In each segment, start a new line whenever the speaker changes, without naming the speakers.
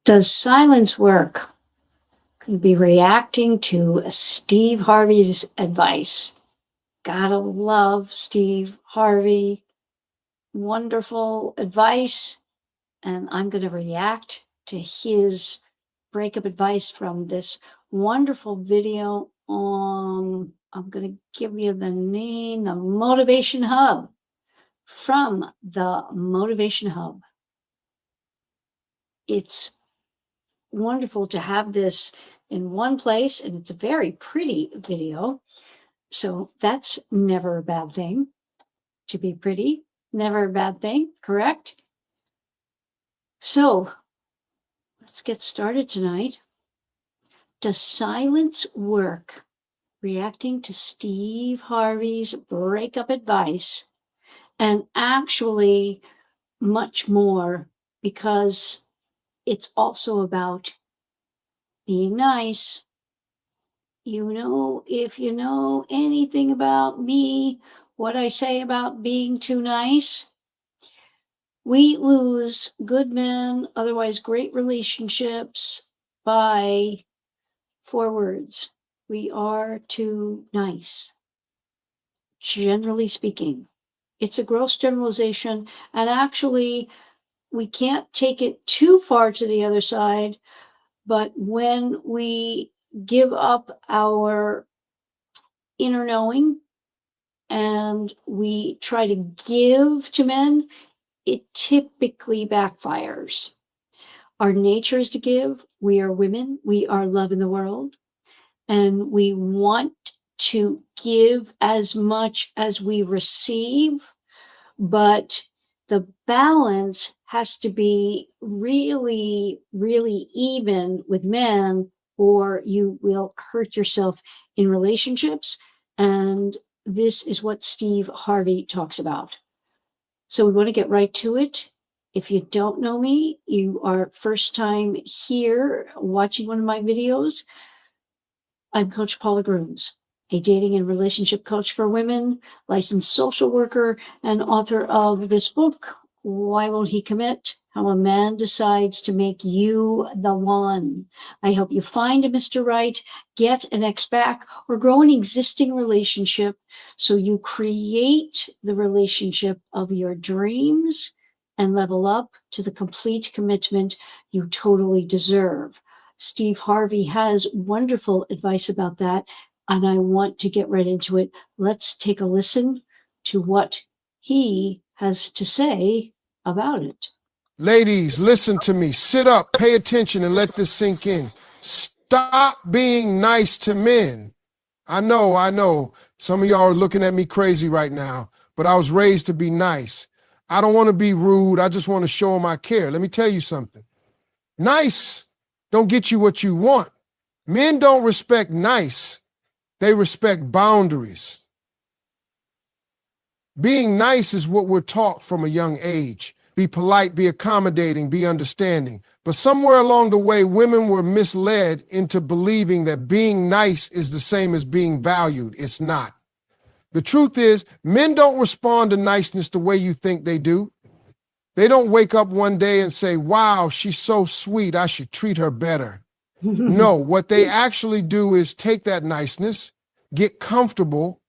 Does silence work? Could be reacting to Steve Harvey's advice. Gotta love Steve Harvey. Wonderful advice. And I'm going to react to his breakup advice from this wonderful video on, I'm going to give you the name, the Motivation Hub, from the Motivation Hub. It's wonderful to have this in one place, and it's a very pretty video. So that's never a bad thing. To be pretty, never a bad thing, correct? So let's get started tonight. Does silence work? Reacting to Steve Harvey's breakup advice, and actually much more, because it's also about being nice. You know, if you know anything about me, what I say about being too nice, we lose good men, otherwise great relationships, by 4 words. We are too nice. Generally speaking, it's a gross generalization, and actually we can't take it too far to the other side. But when we give up our inner knowing and we try to give to men, it typically backfires. Our nature is to give. We are women. We are love in the world. And we want to give as much as we receive, but the balance has to be really, really even with men, or you will hurt yourself in relationships. And this is what Steve Harvey talks about. So we want to get right to it. If you don't know me, you are first time here watching one of my videos, I'm Coach Paula Grooms, a dating and relationship coach for women, licensed social worker, and author of this book, Why Won't He Commit? How a Man Decides to Make You the One. I help you find a Mr. Right, get an ex back, or grow an existing relationship so you create the relationship of your dreams and level up to the complete commitment you totally deserve. Steve Harvey has wonderful advice about that, and I want to get right into it. Let's take a listen to what he has to say about it.
Ladies, listen to me. Sit up, pay attention, and let this sink in. Stop being nice to men. I know. Some of y'all are looking at me crazy right now, but I was raised to be nice. I don't want to be rude. I just want to show them I care. Let me tell you something. Nice don't get you what you want. Men don't respect nice. They respect boundaries. Being nice is what we're taught from a young age. Be polite, be accommodating, be understanding. But somewhere along the way, women were misled into believing that being nice is the same as being valued. It's not. The truth is, men don't respond to niceness the way you think they do. They don't wake up one day and say, wow, she's so sweet, I should treat her better. No, what they actually do is take that niceness, get comfortable,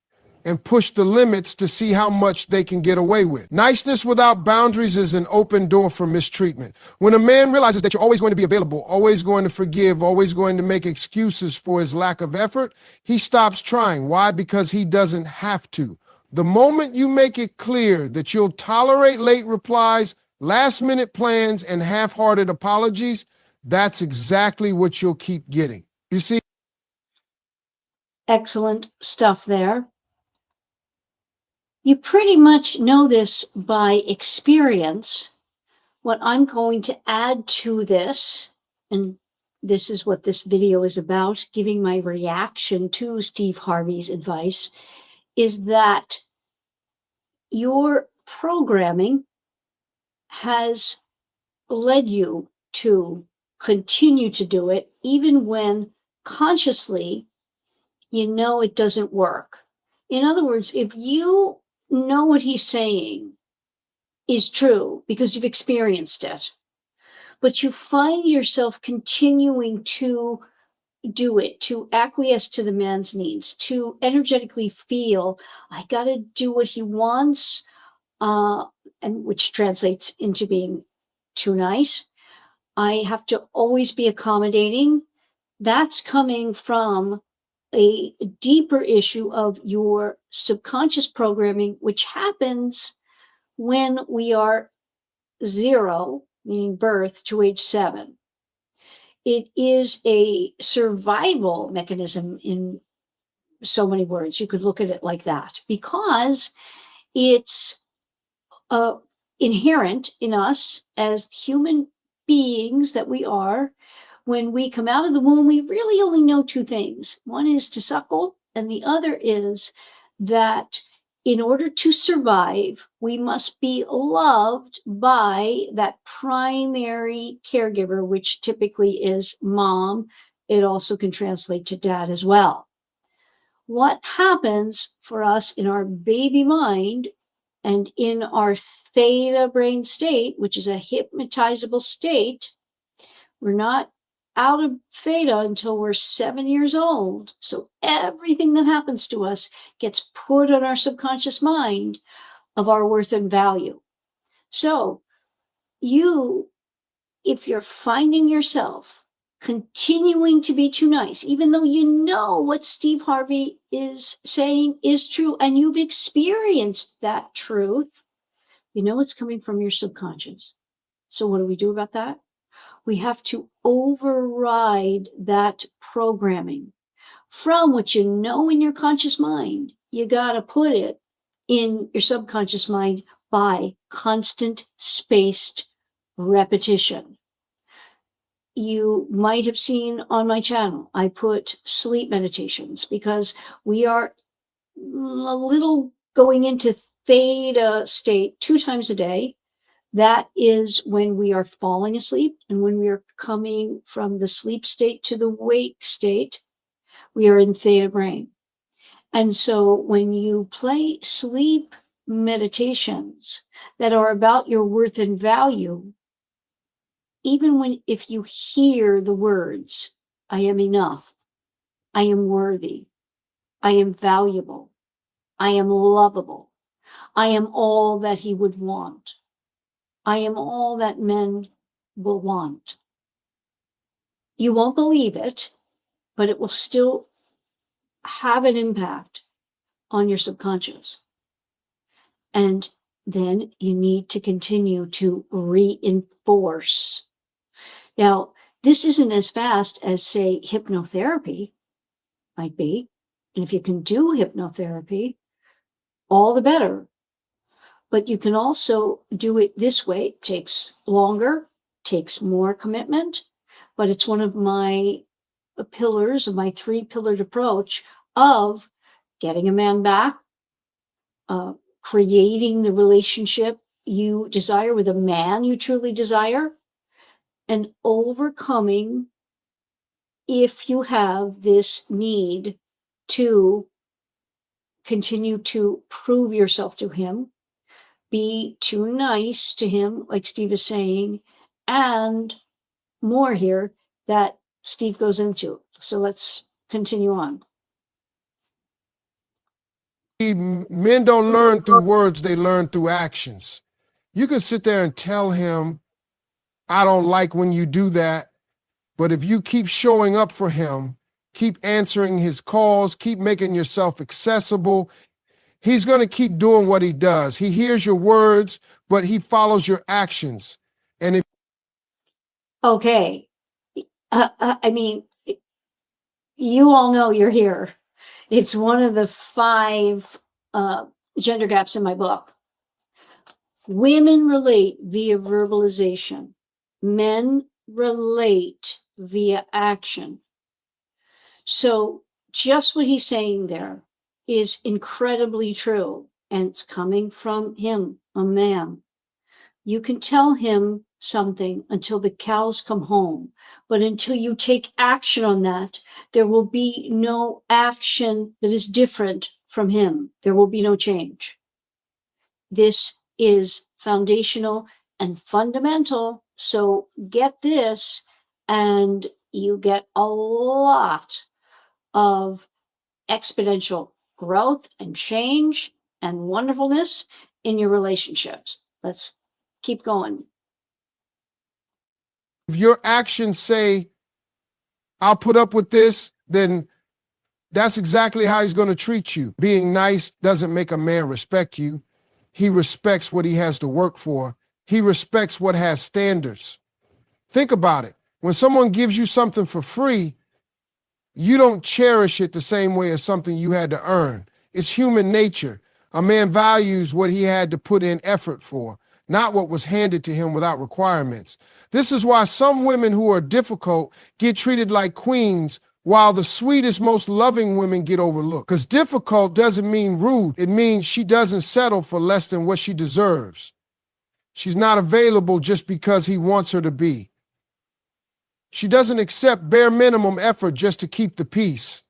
and push the limits to see how much they can get away with. Niceness without boundaries is an open door for mistreatment. When a man realizes that you're always going to be available, always going to forgive, always going to make excuses for his lack of effort, he stops trying. Why? Because he doesn't have to. The moment you make it clear that you'll tolerate late replies, last-minute plans, and half-hearted apologies, that's exactly what you'll keep getting. You see?
Excellent stuff there. You pretty much know this by experience. What I'm going to add to this, and this is what this video is about, giving my reaction to Steve Harvey's advice, is that your programming has led you to continue to do it, even when consciously you know it doesn't work. In other words, if you know what he's saying is true because you've experienced it, but you find yourself continuing to do it, to acquiesce to the man's needs, to energetically feel, I got to do what he wants, and which translates into being too nice. I have to always be accommodating. That's coming from a deeper issue of your subconscious programming, which happens when we are 0, meaning birth, to age 7. It is a survival mechanism in so many words. You could look at it like that, because it's uh, inherent in us as human beings that we are. When we come out of the womb, we really only know 2 things. One is to suckle, and the other is that in order to survive, we must be loved by that primary caregiver, which typically is mom. It also can translate to dad as well. What happens for us in our baby mind and in our theta brain state, which is a hypnotizable state? We're not out of theta until we're 7 years old. So everything that happens to us gets put on our subconscious mind of our worth and value. So if you're finding yourself continuing to be too nice, even though you know what Steve Harvey is saying is true, and you've experienced that truth, you know it's coming from your subconscious. So what do we do about that? We have to override that programming from what you know in your conscious mind. You got to put it in your subconscious mind by constant spaced repetition. You might have seen on my channel, I put sleep meditations, because we are a little going into theta state 2 times a day. That is when we are falling asleep, and when we are coming from the sleep state to the wake state, we are in theta brain. And so when you play sleep meditations that are about your worth and value, even if you hear the words, I am enough, I am worthy, I am valuable, I am lovable, I am all that he would want, I am all that men will want. You won't believe it, but it will still have an impact on your subconscious. And then you need to continue to reinforce. Now, this isn't as fast as, say, hypnotherapy might be. And if you can do hypnotherapy, all the better. But you can also do it this way. It takes longer, takes more commitment, but it's one of my pillars of my 3-pillared approach of getting a man back, creating the relationship you desire with a man you truly desire, and overcoming, if you have this need to continue to prove yourself to him, be too nice to him, like Steve is saying, and more here that Steve goes into. So let's continue on.
Men don't learn through words, they learn through actions. You can sit there and tell him, I don't like when you do that, but if you keep showing up for him, keep answering his calls, keep making yourself accessible, he's going to keep doing what he does. He hears your words, but he follows your actions. And if
Okay. I mean, you all know you're here. It's one of the 5 gender gaps in my book. Women relate via verbalization. Men relate via action. So just what he's saying there is incredibly true, and it's coming from him, a man. You can tell him something until the cows come home, but until you take action on that, there will be no action that is different from him. There will be no change. This is foundational and fundamental So get this, and you get a lot of exponential growth and change and wonderfulness in your relationships. Let's keep going.
If your actions say, I'll put up with this, then that's exactly how he's going to treat you. Being nice doesn't make a man respect you. He respects what he has to work for. He respects what has standards. Think about it. When someone gives you something for free, you don't cherish it the same way as something you had to earn. It's human nature. A man values what he had to put in effort for, not what was handed to him without requirements. This is why some women who are difficult get treated like queens, while the sweetest, most loving women get overlooked. Because difficult doesn't mean rude. It means she doesn't settle for less than what she deserves. She's not available just because he wants her to be. She doesn't accept bare minimum effort just to keep the peace.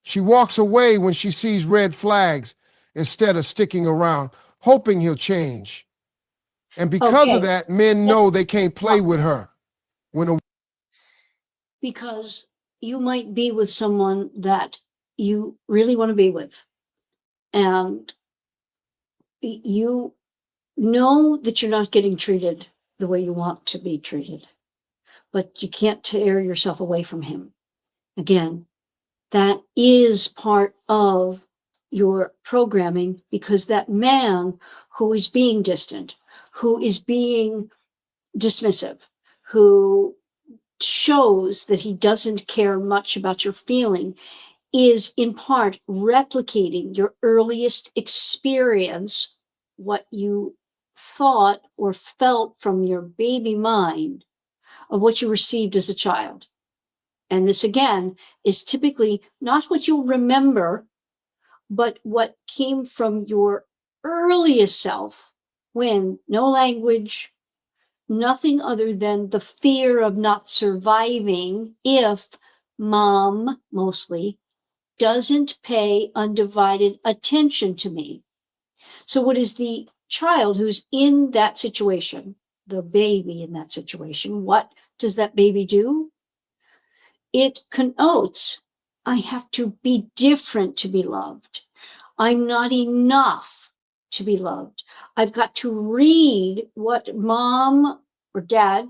She walks away when she sees red flags instead of sticking around, hoping he'll change. And because of
Okay.
that, men know they can't play with her.
Because you might be with someone that you really want to be with, and you know that you're not getting treated the way you want to be treated, but you can't tear yourself away from him. Again, that is part of your programming, because that man who is being distant, who is being dismissive, who shows that he doesn't care much about your feeling, is in part replicating your earliest experience, what you thought or felt from your baby mind of what you received as a child. And this, again, is typically not what you'll remember, but what came from your earliest self, when no language, nothing other than the fear of not surviving if mom, mostly, doesn't pay undivided attention to me. So what is the child who's in that situation, the baby in that situation, what does that baby do? It connotes, I have to be different to be loved. I'm not enough to be loved. I've got to read what mom or dad,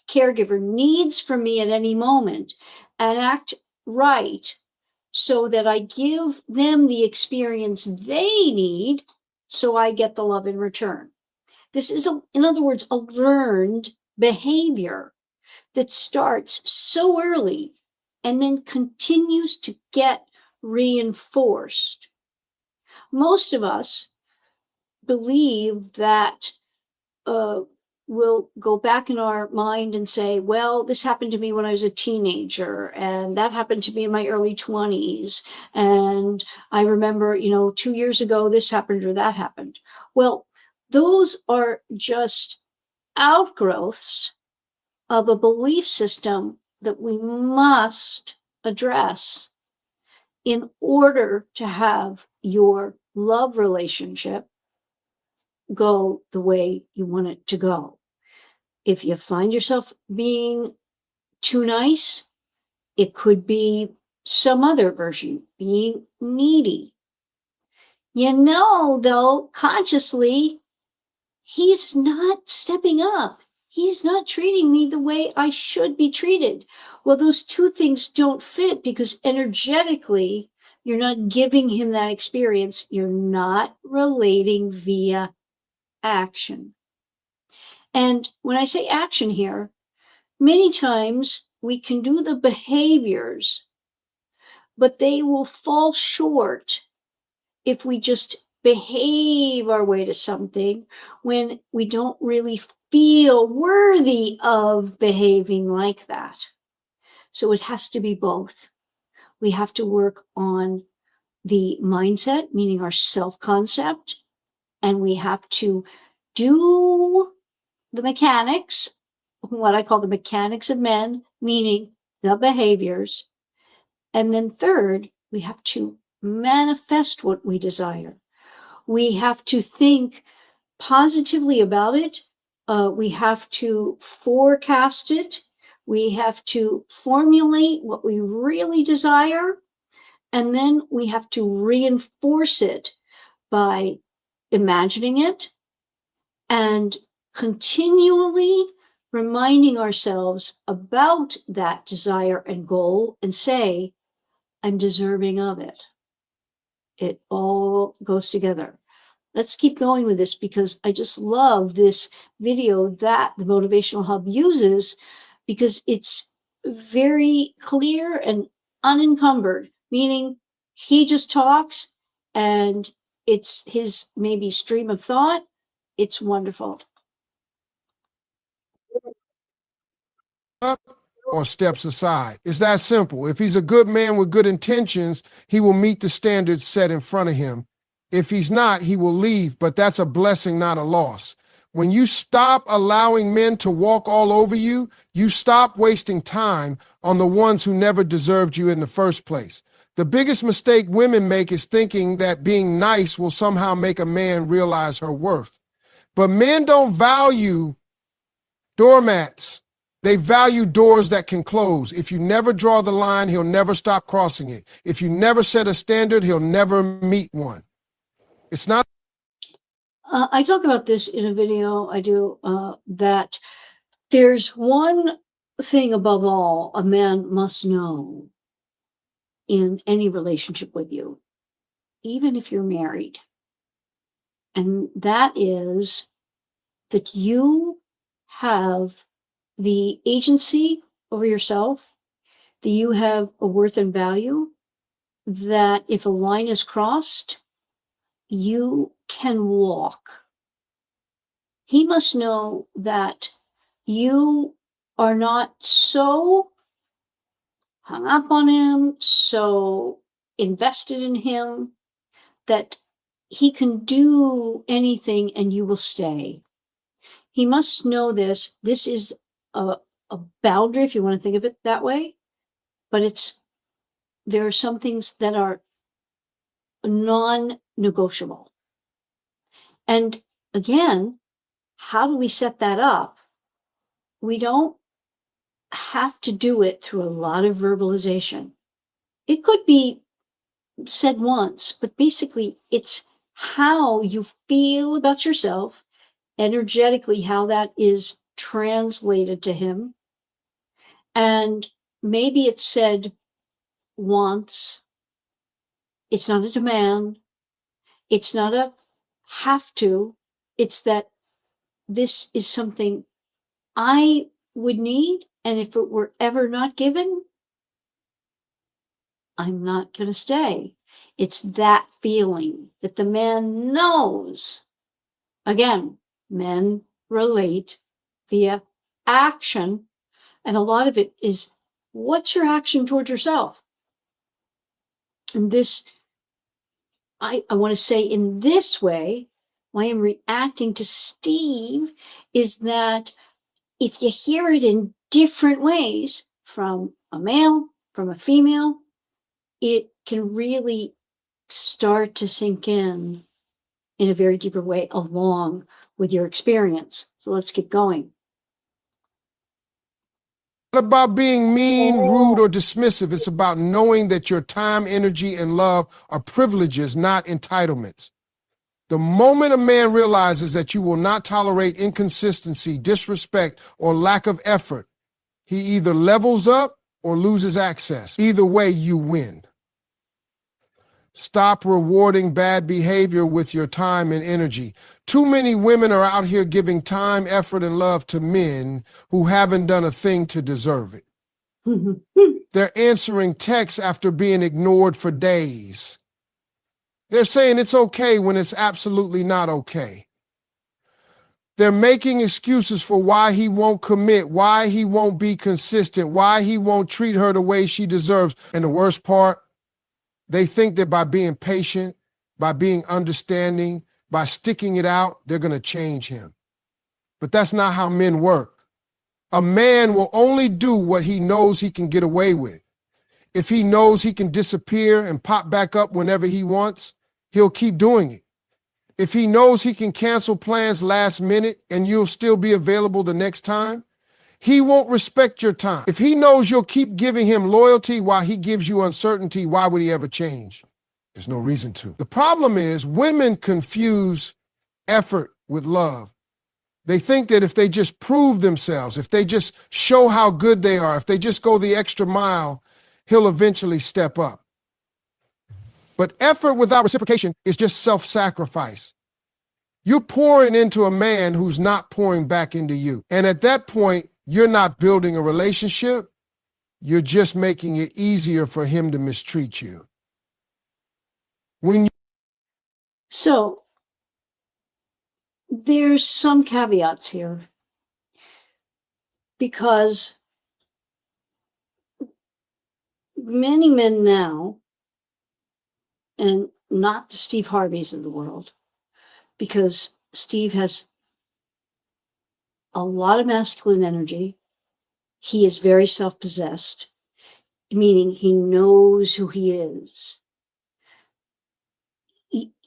caregiver, needs from me at any moment and act right, so that I give them the experience they need, so I get the love in return. This is, in other words, a learned behavior that starts so early and then continues to get reinforced. Most of us believe that we'll go back in our mind and say, well, this happened to me when I was a teenager, and that happened to me in my early 20s. And I remember, 2 years ago, this happened or that happened. Well, those are just outgrowths of a belief system that we must address in order to have your love relationship go the way you want it to go. If you find yourself being too nice, it could be some other version, being needy. Though, consciously, he's not stepping up. He's not treating me the way I should be treated. Well, those two things don't fit, because energetically, you're not giving him that experience. You're not relating via action. And when I say action here, many times we can do the behaviors, but they will fall short if we just behave our way to something when we don't really feel worthy of behaving like that. So it has to be both. We have to work on the mindset, meaning our self-concept, and we have to do the mechanics, what I call the mechanics of men, meaning the behaviors. And then third, we have to manifest what we desire. We have to think positively about it, We have to forecast it. We have to formulate what we really desire. And then we have to reinforce it by imagining it and continually reminding ourselves about that desire and goal and say, I'm deserving of it. It all goes together. Let's keep going with this because I just love this video that the Motivational Hub uses because it's very clear and unencumbered, meaning he just talks and it's his maybe stream of thought. It's wonderful.
Up or steps aside. It's that simple. If he's a good man with good intentions, he will meet the standards set in front of him. If he's not, he will leave, but that's a blessing, not a loss. When you stop allowing men to walk all over you, you stop wasting time on the ones who never deserved you in the first place. The biggest mistake women make is thinking that being nice will somehow make a man realize her worth. But men don't value doormats. They value doors that can close. If you never draw the line, he'll never stop crossing it. If you never set a standard, he'll never meet one. It's not.
I talk about this in a video I do, that there's one thing above all a man must know in any relationship with you, even if you're married. And that is that you have the agency over yourself, that you have a worth and value, that if a line is crossed, you can walk. He must know that you are not so hung up on him, so invested in him, that he can do anything and you will stay. He must know this. This is a boundary, if you want to think of it that way, but there are some things that are non-negotiable. And again, how do we set that up? We don't have to do it through a lot of verbalization. It could be said once, but basically it's how you feel about yourself, energetically, how that is translated to him. And maybe it's said once. It's not a demand. It's not a have to. It's that this is something I would need. And if it were ever not given, I'm not going to stay. It's that feeling that the man knows. Again, men relate via action. And a lot of it is, what's your action towards yourself? And this, I want to say in this way, why I'm reacting to Steve is that if you hear it in different ways from a male, from a female, it can really start to sink in a very deeper way along with your experience. So let's keep going.
Not about being mean, rude, or dismissive. It's about knowing that your time, energy, and love are privileges, not entitlements. The moment a man realizes that you will not tolerate inconsistency, disrespect, or lack of effort, he either levels up or loses access. Either way, you win. Stop rewarding bad behavior with your time and energy. Too many women are out here giving time, effort, and love to men who haven't done a thing to deserve it. They're answering texts after being ignored for days. They're saying it's okay when it's absolutely not okay. They're making excuses for why he won't commit, why he won't be consistent, why he won't treat her the way she deserves. And the worst part, they think that by being patient, by being understanding, by sticking it out, they're going to change him. But that's not how men work. A man will only do what he knows he can get away with. If he knows he can disappear and pop back up whenever he wants, he'll keep doing it. if he knows he can cancel plans last minute and you'll still be available the next time, he won't respect your time. If he knows you'll keep giving him loyalty while he gives you uncertainty, why would he ever change? There's no reason to. The problem is women confuse effort with love. They think that if they just prove themselves, if they just show how good they are, if they just go the extra mile, he'll eventually step up. But effort without reciprocation is just self-sacrifice. You're pouring into a man who's not pouring back into you. And at that point, you're not building a relationship. You're just making it easier for him to mistreat you.
So there's some caveats here, because many men now, and not the Steve Harveys of the world, because Steve has a lot of masculine energy. He is very self-possessed, meaning he knows who he is.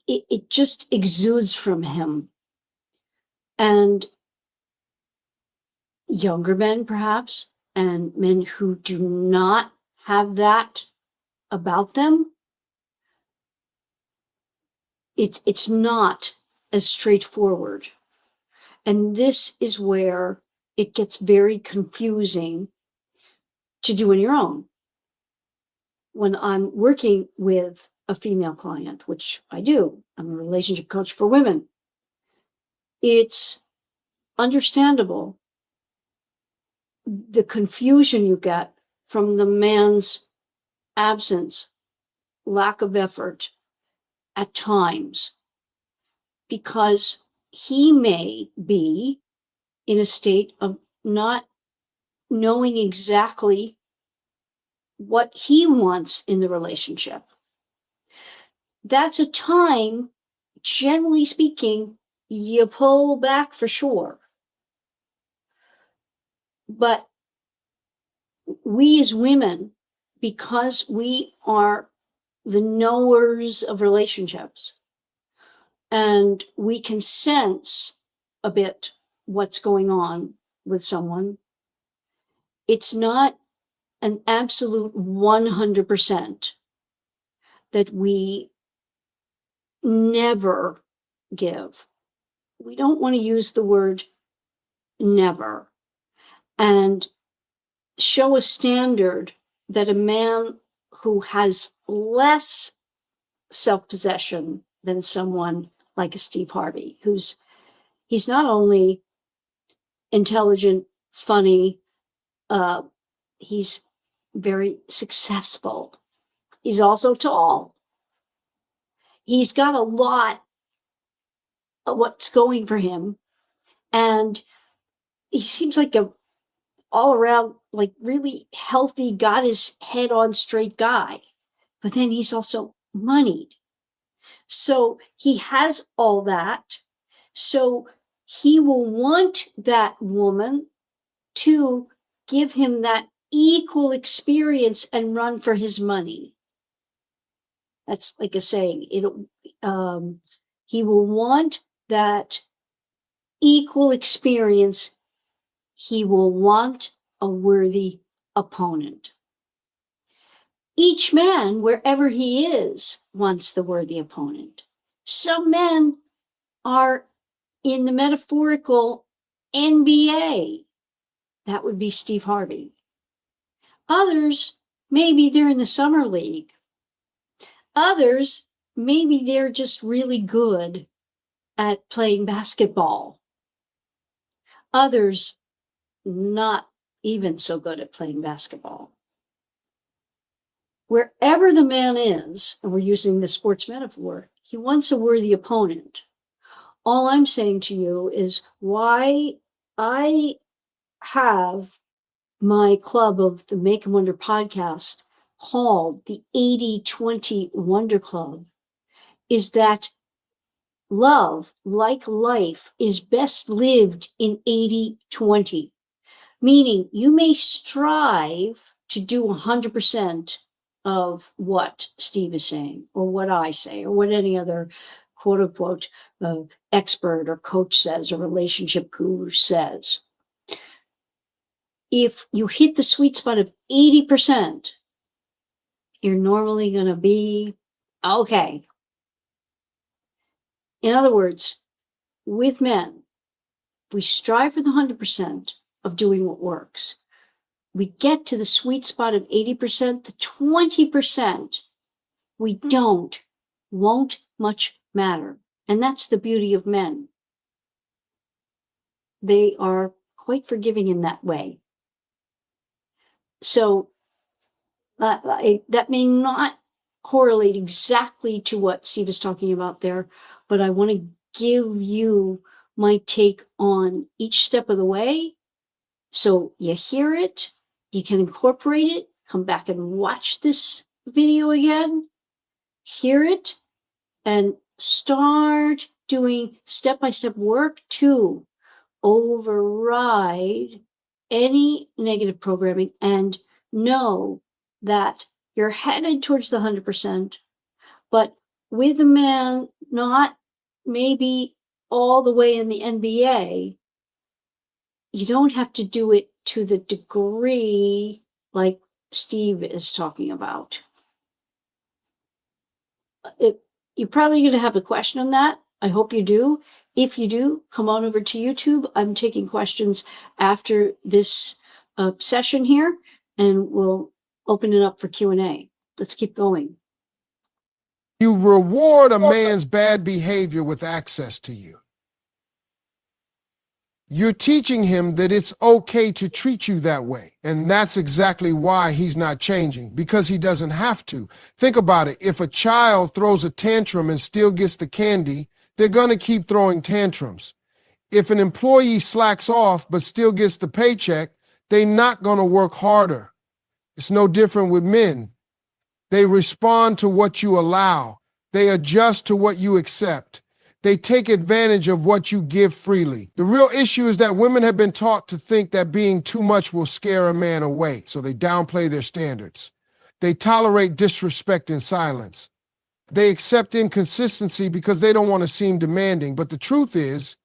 It just exudes from him. And younger men, perhaps, and men who do not have that about them, it's not as straightforward. And this is where it gets very confusing to do on your own. When I'm working with a female client, which I do, I'm a relationship coach for women, it's understandable the confusion you get from the man's absence, lack of effort at times, because he may be in a state of not knowing exactly what he wants in the relationship. That's a time, generally speaking, you pull back for sure. But we as women, because we are the knowers of relationships, and we can sense a bit what's going on with someone, it's not an absolute 100% that we never give. We don't want to use the word never and show a standard that a man who has less self-possession than someone like a Steve Harvey, he's not only intelligent, funny, he's very successful. He's also tall. He's got a lot of what's going for him. And he seems like a all around, like, really healthy, got his head on straight guy. But then he's also moneyed. So he has all that. So he will want that woman to give him that equal experience and run for his money. That's like a saying. He will want that equal experience. He will want a worthy opponent. Each man, wherever he is, wants the worthy opponent. Some men are in the metaphorical NBA. That would be Steve Harvey. Others, maybe they're in the summer league. Others, maybe they're just really good at playing basketball. Others, not even so good at playing basketball. Wherever the man is, and we're using the sports metaphor, he wants a worthy opponent. All I'm saying to you is why I have my club of the Make and Wonder podcast called the 80-20 Wonder Club is that love, like life, is best lived in 80-20, meaning you may strive to do 100% of what Steve is saying, or what I say, or what any other quote unquote expert or coach says or relationship guru says. If you hit the sweet spot of 80%, you're normally going to be okay. In other words, with men, we strive for the 100% of doing what works. We get to the sweet spot of 80%, the 20% we won't much matter. And that's the beauty of men. They are quite forgiving in that way. So that may not correlate exactly to what Steve is talking about there, but I want to give you my take on each step of the way. So you hear it, you can incorporate it, come back and watch this video again, hear it, and start doing step-by-step work to override any negative programming and know that you're headed towards the 100%, but with a man not maybe all the way in the NBA, you don't have to do it to the degree like Steve is talking about. You're probably going to have a question on that. I hope you do. If you do, come on over to YouTube. I'm taking questions after this session here, and we'll open it up for Q&A. Let's keep going.
You reward a man's bad behavior with access to you. You're teaching him that it's okay to treat you that way. And that's exactly why he's not changing, because he doesn't have to. Think about it. If a child throws a tantrum and still gets the candy, they're going to keep throwing tantrums. If an employee slacks off but still gets the paycheck, they're not going to work harder. It's no different with men. They respond to what you allow. They adjust to what you accept. They take advantage of what you give freely. The real issue is that women have been taught to think that being too much will scare a man away, so they downplay their standards. They tolerate disrespect in silence. They accept inconsistency because they don't want to seem demanding. But the truth is,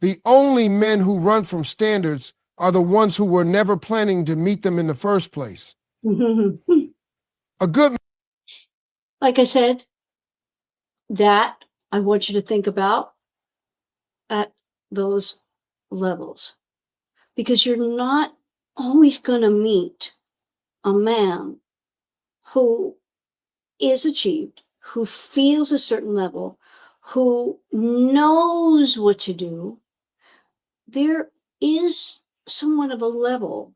the only men who run from standards are the ones who were never planning to meet them in the first place. A good...
Like I said, that I want you to think about at those levels, because you're not always going to meet a man who is achieved, who feels a certain level, who knows what to do. There is somewhat of a level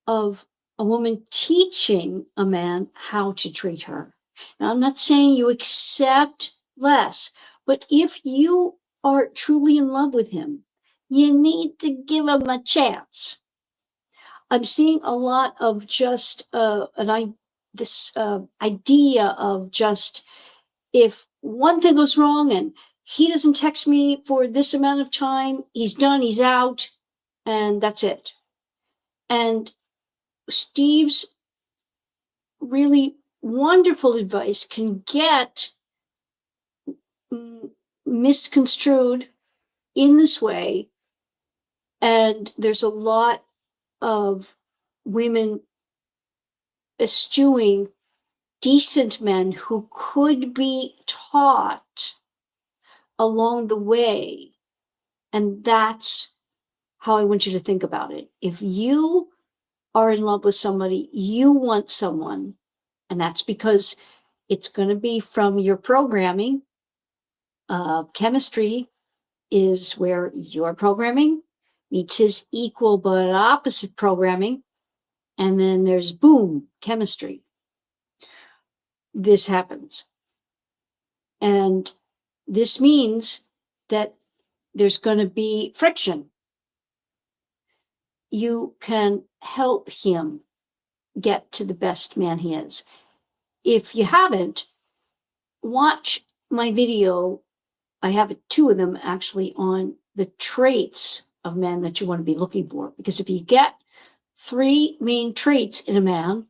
of a woman teaching a man how to treat her. Now, I'm not saying you accept less, but if you are truly in love with him, you need to give him a chance. I'm seeing a lot of just this idea of just, if one thing goes wrong and he doesn't text me for this amount of time, he's done, he's out, and that's it. And Steve's really wonderful advice can get misconstrued in this way. And there's a lot of women eschewing decent men who could be taught along the way. And that's how I want you to think about it. If you are in love with somebody, you want someone, and that's because it's going to be from your programming. Chemistry is where your programming meets his equal but opposite programming. And then there's boom, chemistry. This happens. And this means that there's going to be friction. You can help him get to the best man he is. If you haven't, watch my video. I have 2 of them actually on the traits of men that you want to be looking for. Because if you get 3 main traits in a man,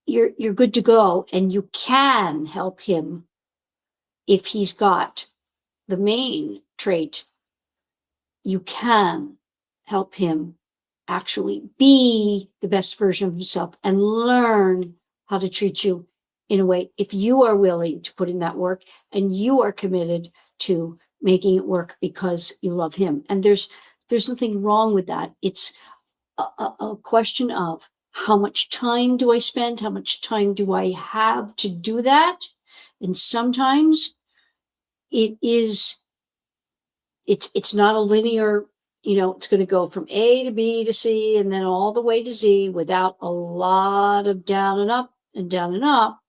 you're good to go, and you can help him if he's got the main trait, you can help him actually be the best version of himself and learn how to treat you in a way, if you are willing to put in that work and you are committed to making it work because you love him. And there's nothing wrong with that. It's a question of how much time do I spend? How much time do I have to do that? And sometimes it's not a linear, it's going to go from A to B to C and then all the way to Z without a lot of down and up and down and up.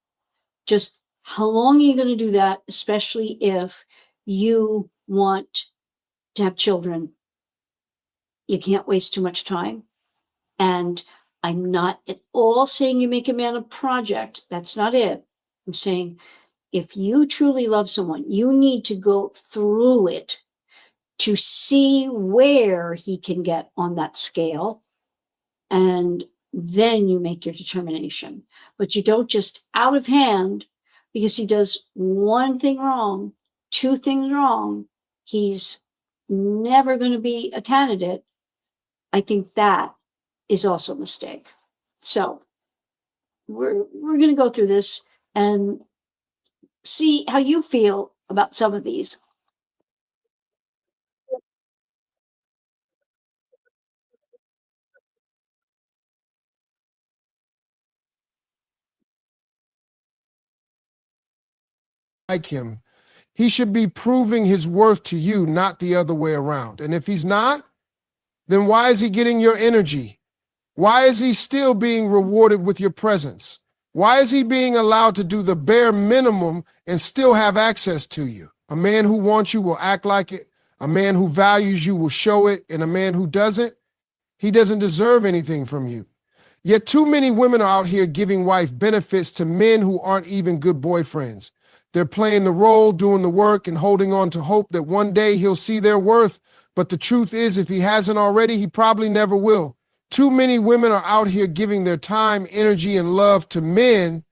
Just how long are you going to do that, especially if you want to have children? You can't waste too much time. And I'm not at all saying you make a man a project. That's not it. I'm saying if you truly love someone, you need to go through it to see where he can get on that scale. And then you make your determination. But you don't just out of hand, because he does one thing wrong, two things wrong, he's never going to be a candidate. I think that is also a mistake. So we're going to go through this and see how you feel about some of these.
Like him, he should be proving his worth to you, not the other way around. And if he's not, then why is he getting your energy? Why is he still being rewarded with your presence? Why is he being allowed to do the bare minimum and still have access to you? A man who wants you will act like it. A man who values you will show it. And a man who doesn't, he doesn't deserve anything from you. Yet too many women are out here giving wife benefits to men who aren't even good boyfriends. They're playing the role, doing the work, and holding on to hope that one day he'll see their worth. But the truth is, if he hasn't already, he probably never will. Too many women are out here giving their time, energy, and love to men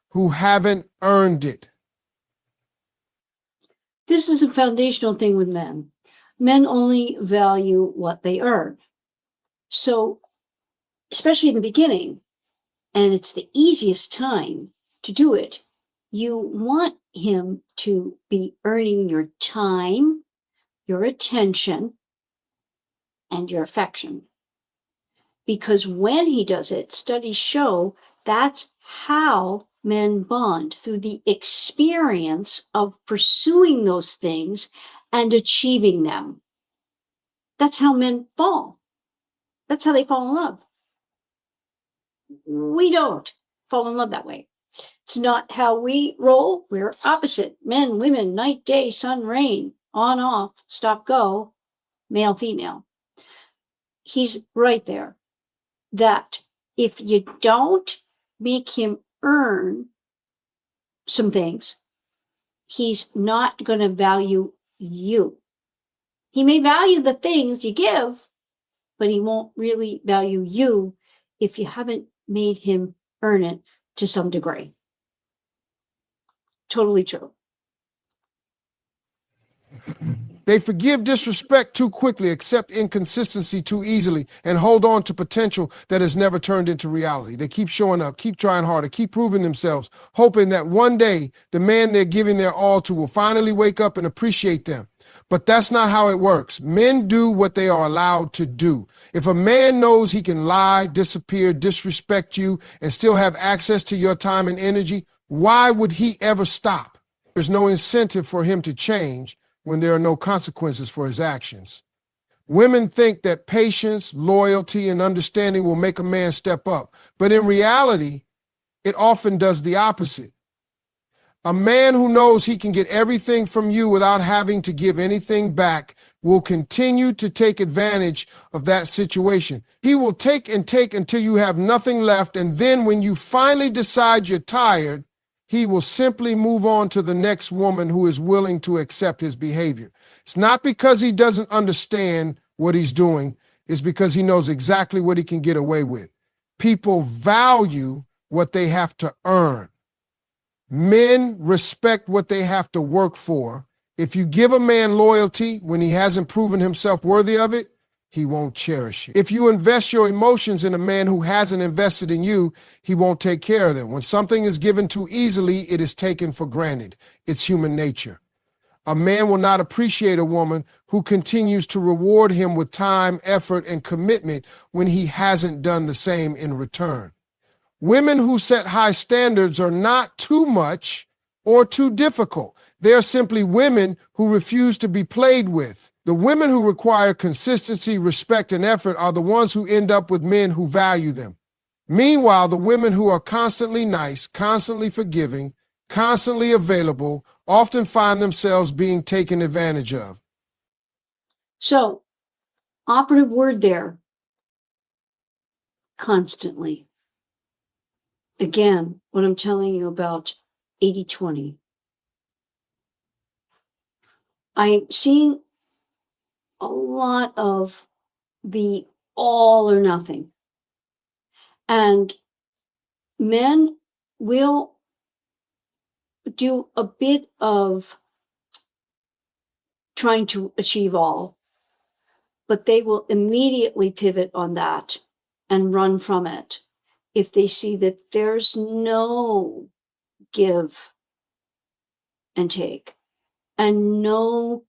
who haven't earned it.
This is a foundational thing with men. Men only value what they earn. So, especially in the beginning, and it's the easiest time to do it, you want him to be earning your time, your attention, and your affection. Because when he does it, studies show that's how men bond, through the experience of pursuing those things and achieving them. That's how men fall. That's how they fall in love. We don't fall in love that way. It's not how we roll. We're opposite. Men, women, night, day, sun, rain, on, off, stop, go, male, female. He's right there. That if you don't make him earn some things, he's not going to value you. He may value the things you give, but he won't really value you if you haven't made him earn it to some degree. Totally true.
They forgive disrespect too quickly, accept inconsistency too easily, and hold on to potential that has never turned into reality. They keep showing up, keep trying harder, keep proving themselves, hoping that one day the man they're giving their all to will finally wake up and appreciate them. But that's not how it works. Men do what they are allowed to do. If a man knows he can lie, disappear, disrespect you, and still have access to your time and energy, why would he ever stop? There's no incentive for him to change when there are no consequences for his actions. Women think that patience, loyalty, and understanding will make a man step up, but in reality, it often does the opposite. A man who knows he can get everything from you without having to give anything back will continue to take advantage of that situation. He will take and take until you have nothing left, and then when you finally decide you're tired, he will simply move on to the next woman who is willing to accept his behavior. It's not because he doesn't understand what he's doing. It's because he knows exactly what he can get away with. People value what they have to earn. Men respect what they have to work for. If you give a man loyalty when he hasn't proven himself worthy of it, he won't cherish it. If you invest your emotions in a man who hasn't invested in you, he won't take care of them. When something is given too easily, it is taken for granted. It's human nature. A man will not appreciate a woman who continues to reward him with time, effort, and commitment when he hasn't done the same in return. Women who set high standards are not too much or too difficult. They are simply women who refuse to be played with. The women who require consistency, respect, and effort are the ones who end up with men who value them. Meanwhile, the women who are constantly nice, constantly forgiving, constantly available, often find themselves being taken advantage of.
So, operative word there, constantly. Again, what I'm telling you about 80-20. I'm seeing a lot of the all or nothing. And men will do a bit of trying to achieve all, but they will immediately pivot on that and run from it if they see that there's no give and take and no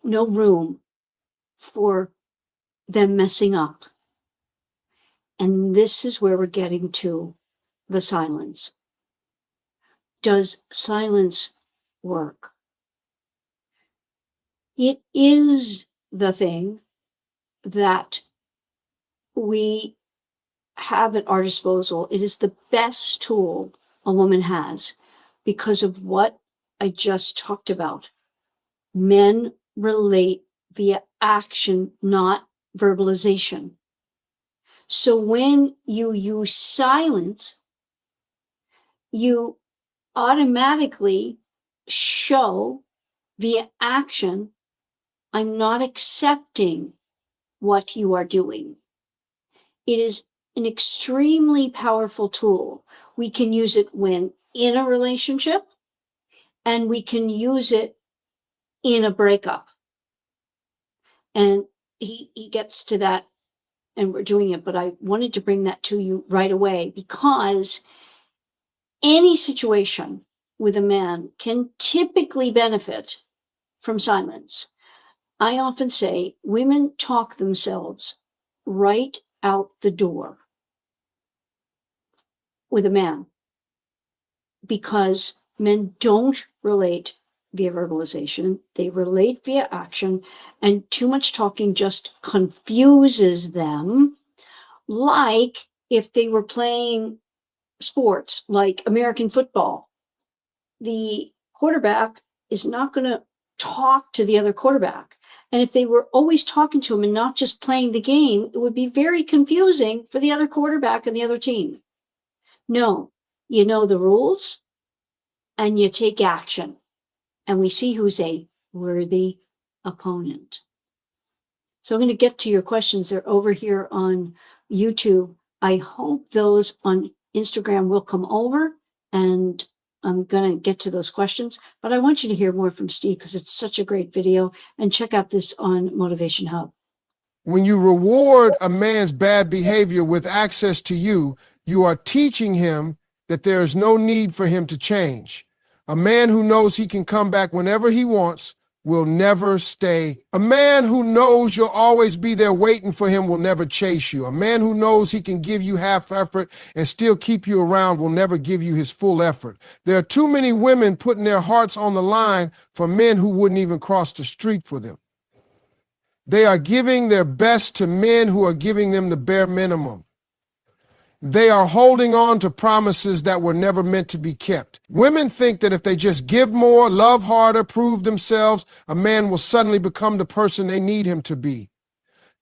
room for them messing up. And this is where we're getting to the silence. Does silence work? It is the thing that we have at our disposal. It is the best tool a woman has because of what I just talked about. Men relate via action, not verbalization. So when you use silence, you automatically show via action, I'm not accepting what you are doing. It is an extremely powerful tool. We can use it when in a relationship, and we can use it in a breakup. And he gets to that, and we're doing it, but I wanted to bring that to you right away because any situation with a man can typically benefit from silence. I often say women talk themselves right out the door with a man because men don't relate via verbalization, they relate via action, and too much talking just confuses them. Like if they were playing sports like American football, the quarterback is not going to talk to the other quarterback. And if they were always talking to him and not just playing the game, it would be very confusing for the other quarterback and the other team. No, you know the rules and you take action. And we see who's a worthy opponent. So I'm going to get to your questions. They're over here on YouTube. I hope those on Instagram will come over, and I'm going to get to those questions. But I want you to hear more from Steve because it's such a great video. And check out this on Motivation Hub.
When you reward a man's bad behavior with access to you, you are teaching him that there is no need for him to change. A man who knows he can come back whenever he wants will never stay. A man who knows you'll always be there waiting for him will never chase you. A man who knows he can give you half effort and still keep you around will never give you his full effort. There are too many women putting their hearts on the line for men who wouldn't even cross the street for them. They are giving their best to men who are giving them the bare minimum. They are holding on to promises that were never meant to be kept. Women think that if they just give more, love harder, prove themselves, a man will suddenly become the person they need him to be.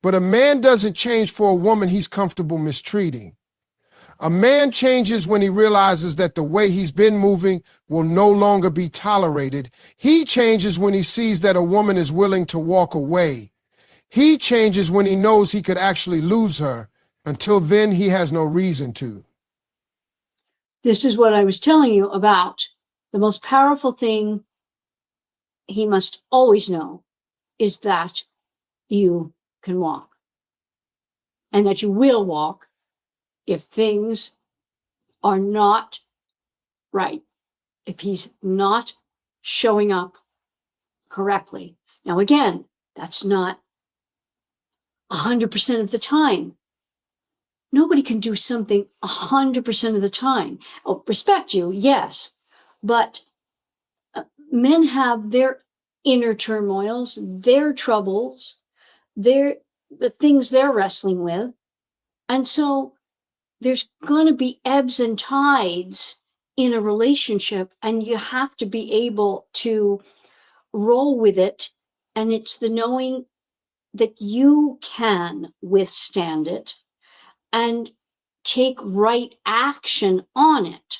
But a man doesn't change for a woman he's comfortable mistreating. A man changes when he realizes that the way he's been moving will no longer be tolerated. He changes when he sees that a woman is willing to walk away. He changes when he knows he could actually lose her. Until then, he has no reason to.
This is what I was telling you about. The most powerful thing he must always know is that you can walk, and that you will walk if things are not right, if he's not showing up correctly. Now, again, that's not 100% of the time. Nobody can do something 100% of the time. Oh, respect you, yes, but men have their inner turmoils, their troubles, the things they're wrestling with. And so there's going to be ebbs and tides in a relationship, and you have to be able to roll with it. And it's the knowing that you can withstand it and take right action on it.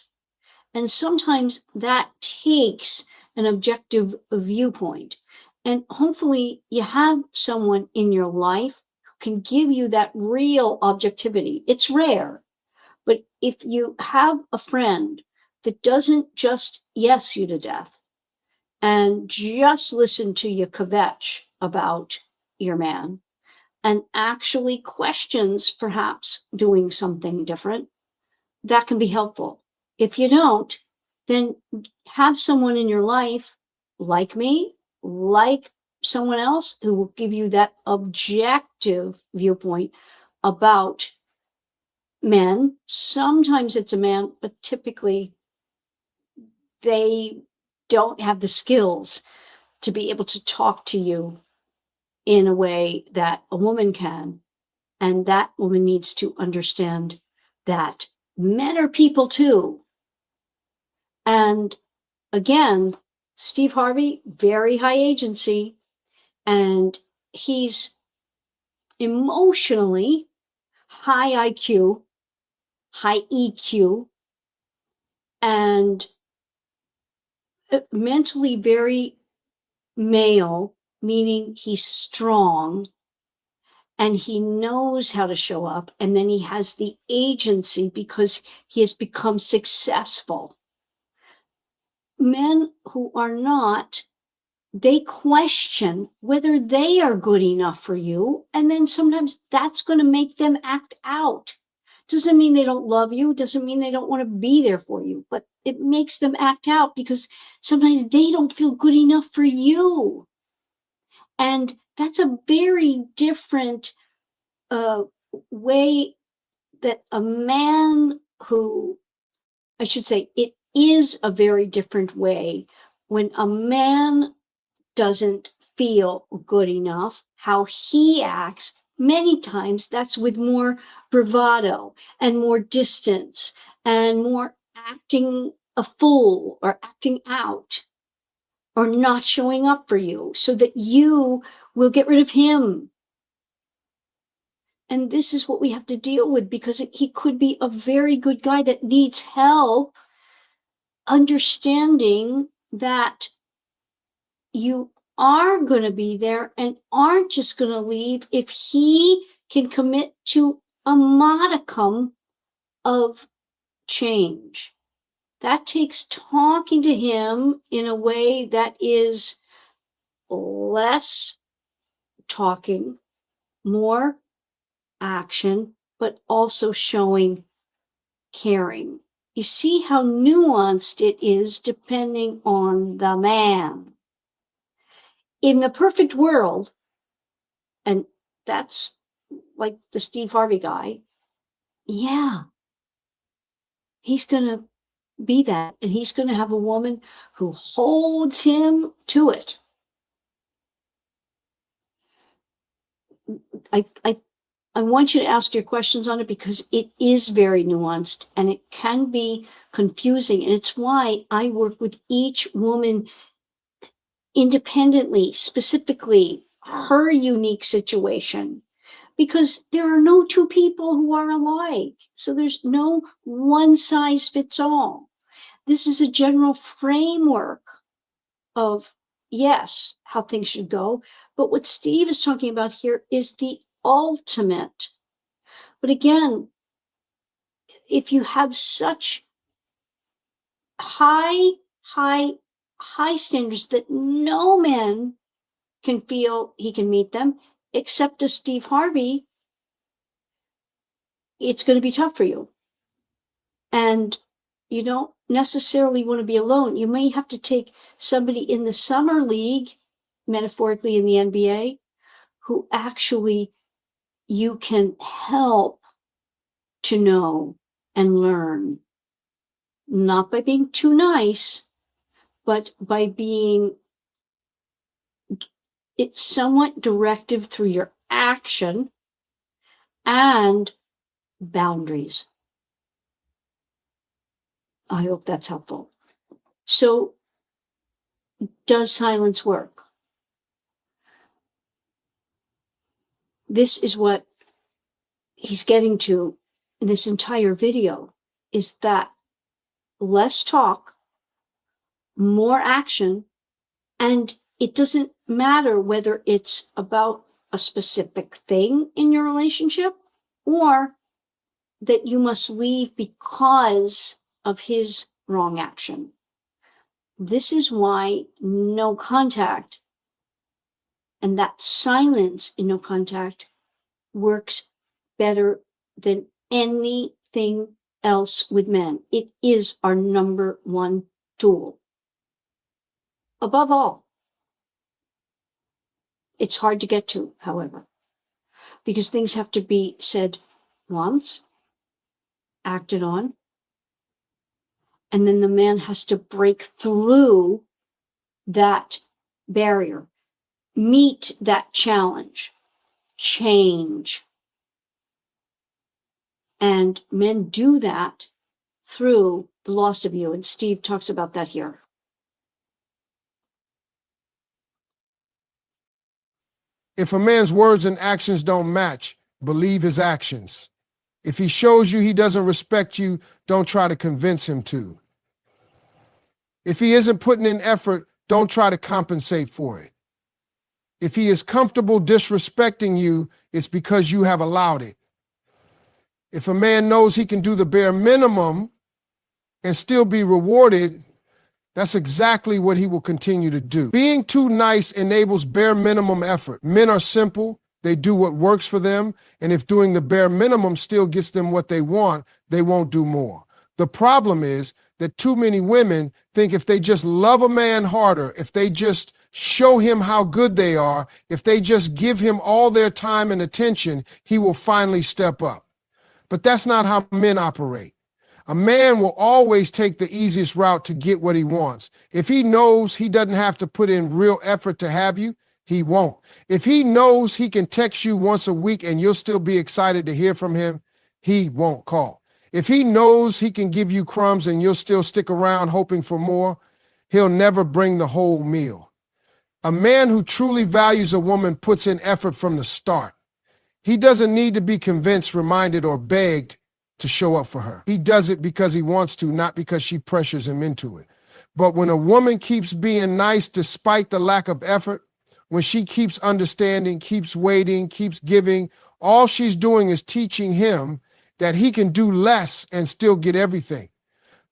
And sometimes that takes an objective viewpoint. And hopefully you have someone in your life who can give you that real objectivity. It's rare, but if you have a friend that doesn't just yes you to death and just listen to you kvetch about your man and actually questions perhaps doing something different, that can be helpful. If you don't, then have someone in your life like me, like someone else who will give you that objective viewpoint about men. Sometimes it's a man, but typically they don't have the skills to be able to talk to you in a way that a woman can. And that woman needs to understand that men are people too. And again, Steve Harvey, very high agency, and he's emotionally high IQ, high EQ, and mentally very male, meaning he's strong and he knows how to show up. And then he has the agency because he has become successful. Men who are not, they question whether they are good enough for you. And then sometimes that's going to make them act out. Doesn't mean they don't love you, doesn't mean they don't want to be there for you, but it makes them act out because sometimes they don't feel good enough for you. And that's a very different way that a man who, I should say, it is a very different way when a man doesn't feel good enough, how he acts. Many times that's with more bravado and more distance and more acting a fool or acting out or not showing up for you so that you will get rid of him. And this is what we have to deal with because he could be a very good guy that needs help understanding that you are going to be there and aren't just going to leave if he can commit to a modicum of change. That takes talking to him in a way that is less talking, more action, but also showing caring. You see how nuanced it is depending on the man. In the perfect world, and that's like the Steve Harvey guy, yeah, he's going to be that. And he's going to have a woman who holds him to it. I want you to ask your questions on it because it is very nuanced and it can be confusing. And it's why I work with each woman independently, specifically her unique situation, because there are no two people who are alike. So there's no one size fits all. This is a general framework of, yes, how things should go. But what Steve is talking about here is the ultimate. But again, if you have such high, high, high standards that no man can feel he can meet them, except to Steve Harvey, it's going to be tough for you. And you don't necessarily want to be alone. You may have to take somebody in the summer league, metaphorically in the NBA, who actually you can help to know and learn, not by being too nice, but by being it's somewhat directive through your action and boundaries. I hope that's helpful. So, does silence work? This is what he's getting to in this entire video, is that less talk, more action, and it doesn't matter whether it's about a specific thing in your relationship or that you must leave because of his wrong action. This is why no contact and that silence in no contact works better than anything else with men. It is our number one tool. Above all, it's hard to get to, however, because things have to be said once, acted on, and then the man has to break through that barrier, meet that challenge, change. And men do that through the loss of you. And Steve talks about that here.
If a man's words and actions don't match, believe his actions. If he shows you he doesn't respect you, don't try to convince him to. If he isn't putting in effort, don't try to compensate for it. If he is comfortable disrespecting you, it's because you have allowed it. If a man knows he can do the bare minimum and still be rewarded, that's exactly what he will continue to do. Being too nice enables bare minimum effort. Men are simple. They do what works for them. And if doing the bare minimum still gets them what they want, they won't do more. The problem is that too many women think if they just love a man harder, if they just show him how good they are, if they just give him all their time and attention, he will finally step up. But that's not how men operate. A man will always take the easiest route to get what he wants. If he knows he doesn't have to put in real effort to have you, he won't. If he knows he can text you once a week and you'll still be excited to hear from him, he won't call. If he knows he can give you crumbs and you'll still stick around hoping for more, he'll never bring the whole meal. A man who truly values a woman puts in effort from the start. He doesn't need to be convinced, reminded, or begged to show up for her. He does it because he wants to, not because she pressures him into it. But when a woman keeps being nice despite the lack of effort, when she keeps understanding, keeps waiting, keeps giving, all she's doing is teaching him that he can do less and still get everything.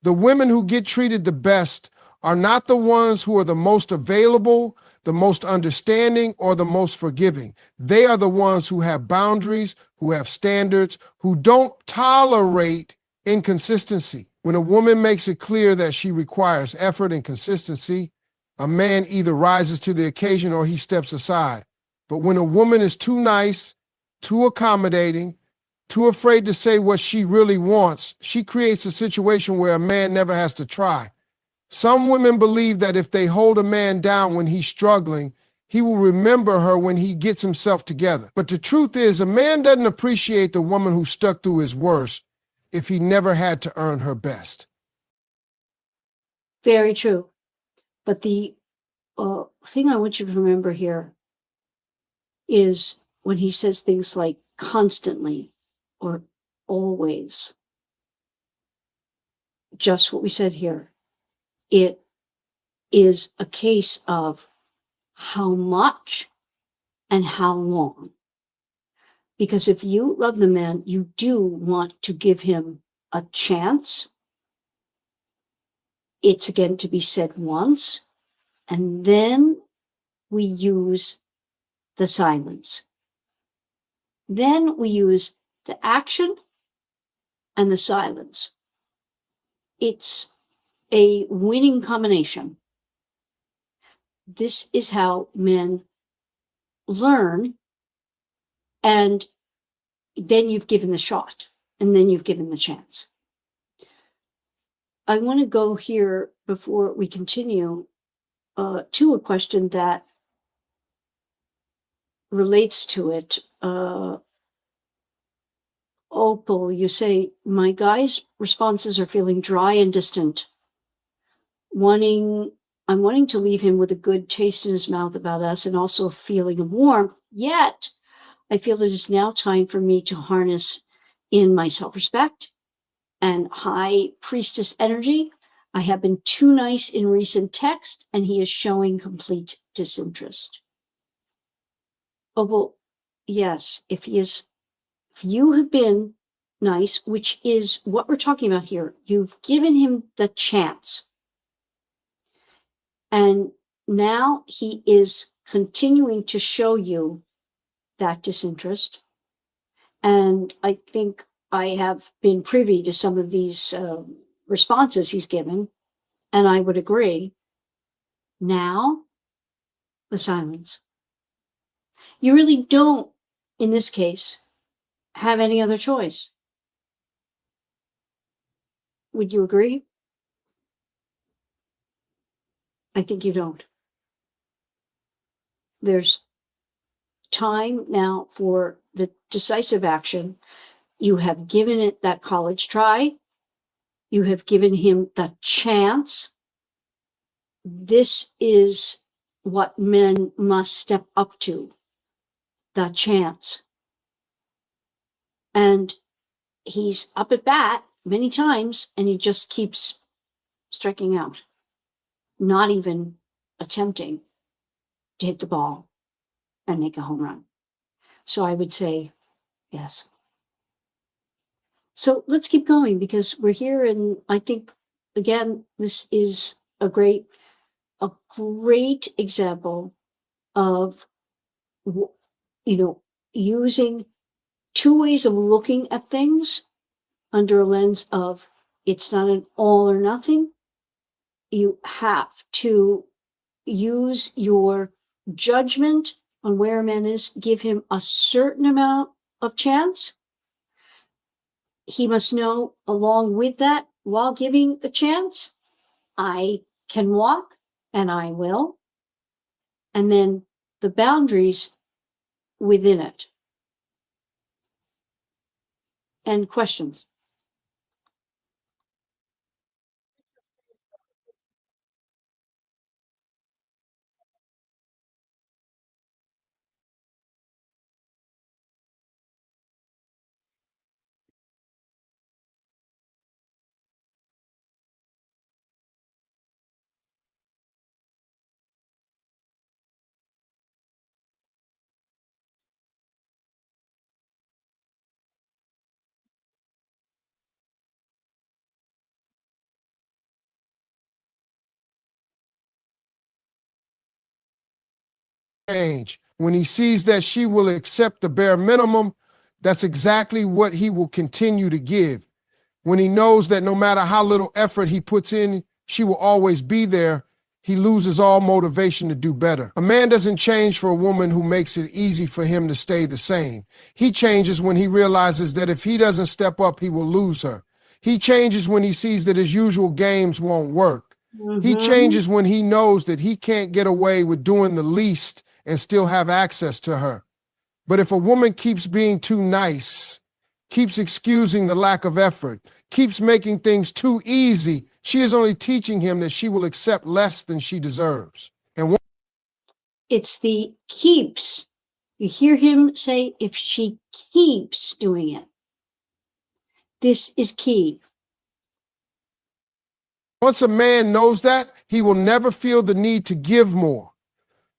The women who get treated the best are not the ones who are the most available, the most understanding, or the most forgiving. They are the ones who have boundaries, who have standards, who don't tolerate inconsistency. When a woman makes it clear that she requires effort and consistency, a man either rises to the occasion or he steps aside. But when a woman is too nice, too accommodating, too afraid to say what she really wants, she creates a situation where a man never has to try. Some women believe that if they hold a man down when he's struggling, he will remember her when he gets himself together. But the truth is, a man doesn't appreciate the woman who stuck through his worst if he never had to earn her best.
Very true. But the thing I want you to remember here is when he says things like constantly or always, just what we said here. It is a case of how much and how long. Because if you love the man, you do want to give him a chance It's again to be said once, and then we use the silence. Then we use the action and the silence. It's a winning combination. This is how men learn, and then you've given the shot, and then you've given the chance. I want to go here before we continue to a question that relates to it. Opal, you say, my guy's responses are feeling dry and distant. I'm wanting to leave him with a good taste in his mouth about us and also a feeling of warmth. Yet, I feel it is now time for me to harness in my self-respect and high priestess energy. I have been too nice in recent text, and he is showing complete disinterest. Oh, well, yes, if you have been nice, which is what we're talking about here, you've given him the chance. And now he is continuing to show you that disinterest. And I think I have been privy to some of these responses he's given, and I would agree. Now, the silence. You really don't, in this case, have any other choice. Would you agree? I think you don't. There's time now for the decisive action. You have given it that college try. You have given him the chance. This is what men must step up to, the chance. And he's up at bat many times, and he just keeps striking out, not even attempting to hit the ball and make a home run. So I would say yes. So let's keep going, because we're here, and I think, again, this is a great example of, using two ways of looking at things under a lens of it's not an all or nothing. You have to use your judgment on where a man is, give him a certain amount of chance. He must know, along with that, while giving the chance, I can walk, and I will. And then the boundaries within it. And questions.
Change. When he sees that she will accept the bare minimum, that's exactly what he will continue to give. When he knows that no matter how little effort he puts in, she will always be there, he loses all motivation to do better. A man doesn't change for a woman who makes it easy for him to stay the same. He changes when he realizes that if he doesn't step up, he will lose her. He changes when he sees that his usual games won't work. He changes when he knows that he can't get away with doing the least and still have access to her. But if a woman keeps being too nice, keeps excusing the lack of effort, keeps making things too easy, she is only teaching him that she will accept less than she deserves. And
it's the keeps. You hear him say, if she keeps doing it. This is key.
once a man knows that, he will never feel the need to give more.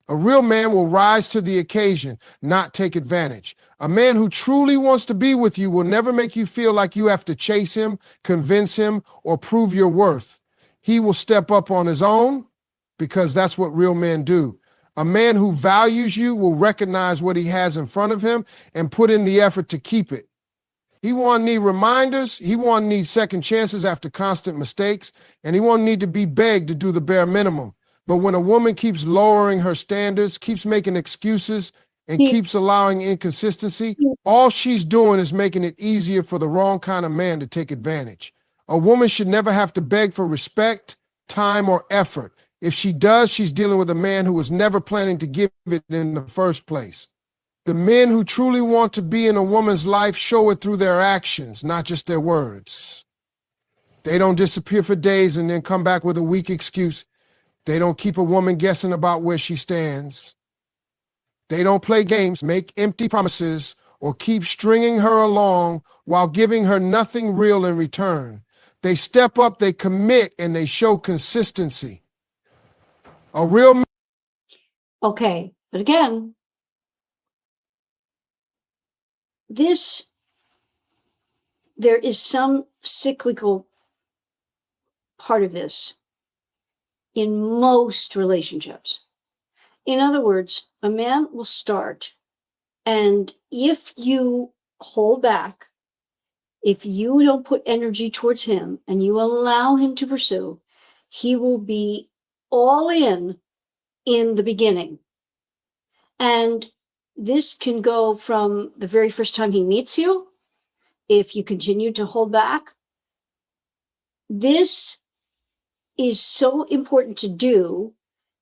A real man will rise to the occasion, not take advantage. A man who truly wants to be with you will never make you feel like you have to chase him, convince him, or prove your worth. he will step up on his own, because that's what real men do. A man who values you will recognize what he has in front of him and put in the effort to keep it. He won't need reminders. He won't need second chances after constant mistakes. And he won't need to be begged to do the bare minimum. But when a woman keeps lowering her standards, keeps making excuses, and keeps allowing inconsistency, all she's doing is making it easier for the wrong kind of man to take advantage. A woman should never have to beg for respect, time, or effort. If she does, she's dealing with a man who was never planning to give it in the first place. The men who truly want to be in a woman's life show it through their actions, not just their words. They don't disappear for days and then come back with a weak excuse. They don't keep a woman guessing about where she stands. They don't play games, make empty promises, or keep stringing her along while giving her nothing real in return. They step up, they commit, and they show consistency. A real man.
Okay, but again, there is some cyclical part of this in most relationships. In other words, a man will start, and if you hold back, if you don't put energy towards him and you allow him to pursue, he will be all in the beginning. And this can go from the very first time he meets you, if you continue to hold back. This is so important to do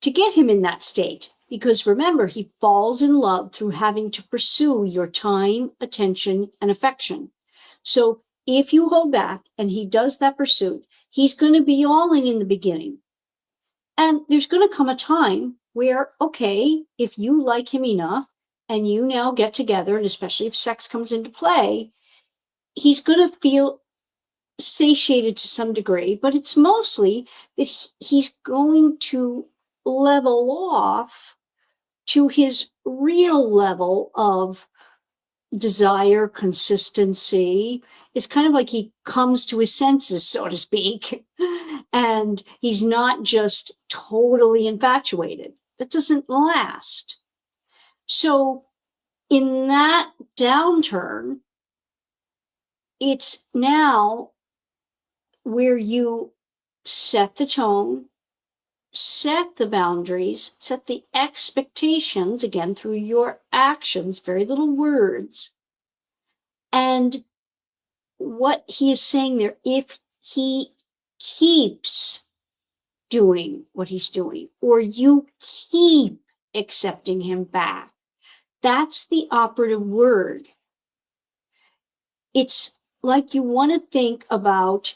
to get him in that state, because remember, he falls in love through having to pursue your time, attention, and affection. So if you hold back and he does that pursuit, he's going to be all in the beginning. And there's going to come a time where, okay, if you like him enough and you now get together, and especially if sex comes into play, he's going to feel satiated to some degree, but it's mostly that he's going to level off to his real level of desire, consistency. It's kind of like he comes to his senses, so to speak, and he's not just totally infatuated. That doesn't last. So in that downturn, it's now where you set the tone, set the boundaries, set the expectations, again, through your actions, very little words. And what he is saying there, if he keeps doing what he's doing, or you keep accepting him back, that's the operative word. It's like you want to think about,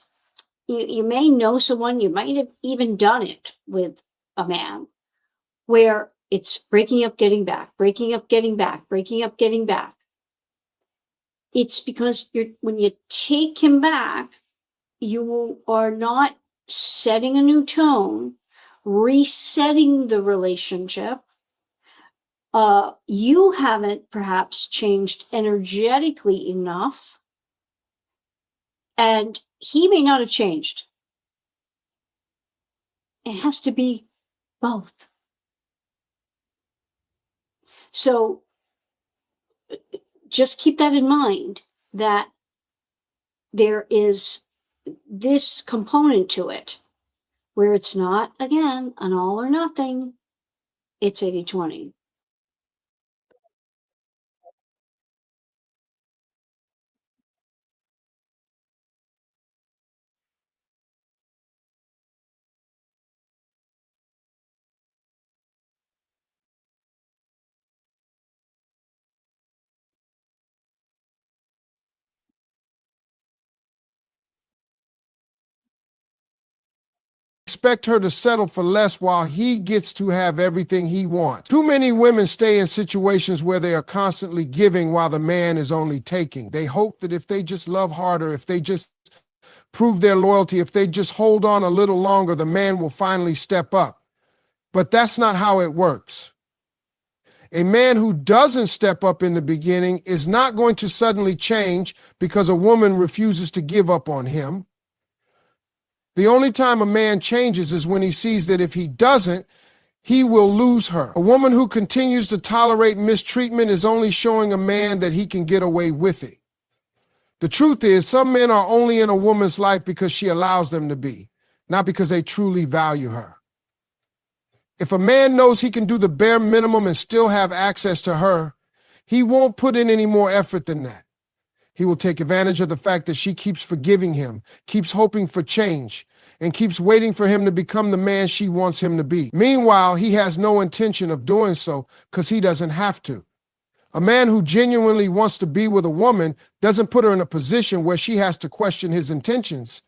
you may know someone, you might have even done it with a man, where it's breaking up, getting back, breaking up, getting back, breaking up, getting back. It's because when you take him back, you are not setting a new tone, resetting the relationship. You haven't perhaps changed energetically enough, and he may not have changed. It has to be both. So just keep that in mind, that there is this component to it where it's not, again, an all or nothing. It's 80-20.
Expect her to settle for less while he gets to have everything he wants. Too many women stay in situations where they are constantly giving while the man is only taking. They hope that if they just love harder, if they just prove their loyalty, if they just hold on a little longer, the man will finally step up. But that's not how it works. A man who doesn't step up in the beginning is not going to suddenly change because a woman refuses to give up on him. The only time a man changes is when he sees that if he doesn't, he will lose her. A woman who continues to tolerate mistreatment is only showing a man that he can get away with it. The truth is, some men are only in a woman's life because she allows them to be, not because they truly value her. If a man knows he can do the bare minimum and still have access to her, he won't put in any more effort than that. He will take advantage of the fact that she keeps forgiving him, keeps hoping for change, and keeps waiting for him to become the man she wants him to be. Meanwhile, he has no intention of doing so because he doesn't have to. A man who genuinely wants to be with a woman doesn't put her in a position where she has to question his intentions.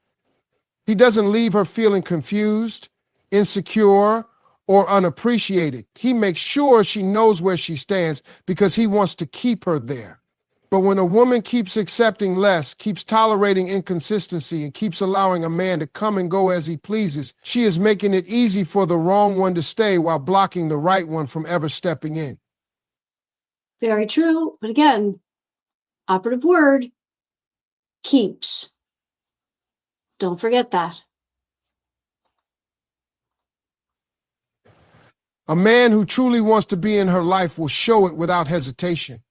He doesn't leave her feeling confused, insecure, or unappreciated. He makes sure she knows where she stands because he wants to keep her there. But when a woman keeps accepting less, keeps tolerating inconsistency, and keeps allowing a man to come and go as he pleases, she is making it easy for the wrong one to stay while blocking the right one from ever stepping in.
Very true. But again, operative word, keeps. Don't forget that.
A man who truly wants to be in her life will show it without hesitation.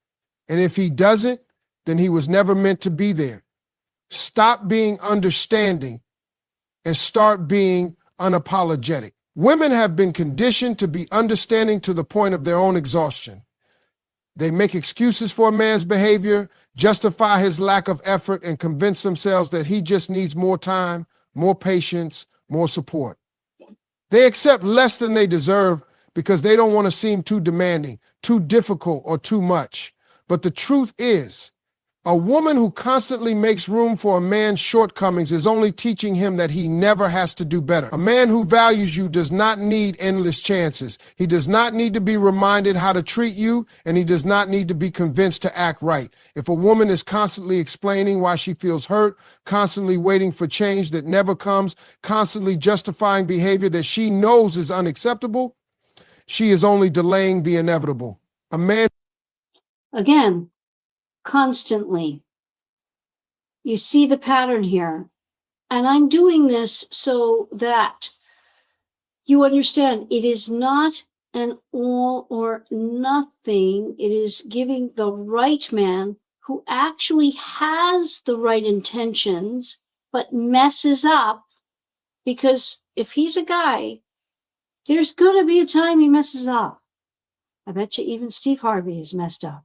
And if he doesn't, then he was never meant to be there. Stop being understanding and start being unapologetic. Women have been conditioned to be understanding to the point of their own exhaustion. They make excuses for a man's behavior, justify his lack of effort, and convince themselves that he just needs more time, more patience, more support. They accept less than they deserve because they don't want to seem too demanding, too difficult, or too much. But the truth is, a woman who constantly makes room for a man's shortcomings is only teaching him that he never has to do better. A man who values you does not need endless chances. He does not need to be reminded how to treat you, and he does not need to be convinced to act right. If a woman is constantly explaining why she feels hurt, constantly waiting for change that never comes, constantly justifying behavior that she knows is unacceptable, she is only delaying the inevitable. A man...
Again, constantly. You see the pattern here. And I'm doing this so that you understand it is not an all or nothing. It is giving the right man who actually has the right intentions, but messes up, because if he's a guy, there's going to be a time he messes up. I bet you even Steve Harvey is messed up.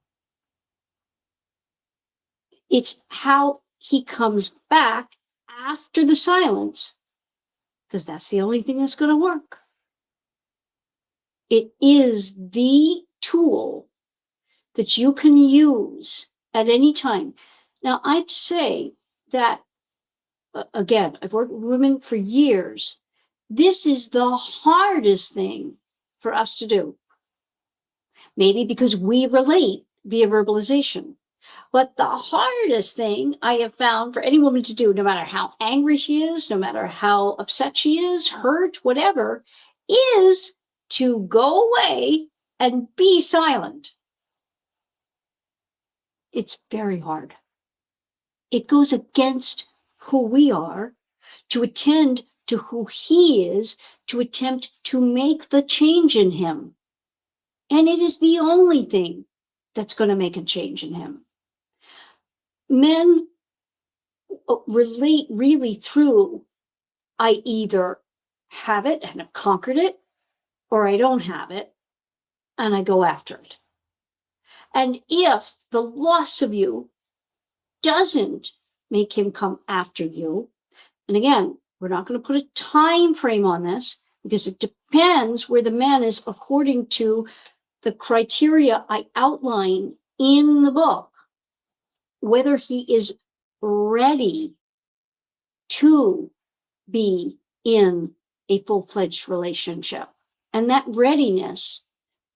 It's how he comes back after the silence, because that's the only thing that's going to work. It is the tool that you can use at any time. Now, I'd say that, again, I've worked with women for years. This is the hardest thing for us to do. Maybe because we relate via verbalization. But the hardest thing I have found for any woman to do, no matter how angry she is, no matter how upset she is, hurt, whatever, is to go away and be silent. It's very hard. It goes against who we are to attend to who he is, to attempt to make the change in him. And it is the only thing that's going to make a change in him. Men relate really through, I either have it and have conquered it, or I don't have it and I go after it. And if the loss of you doesn't make him come after you, and again, we're not going to put a time frame on this because it depends where the man is according to the criteria I outline in the book, whether he is ready to be in a full-fledged relationship. And that readiness,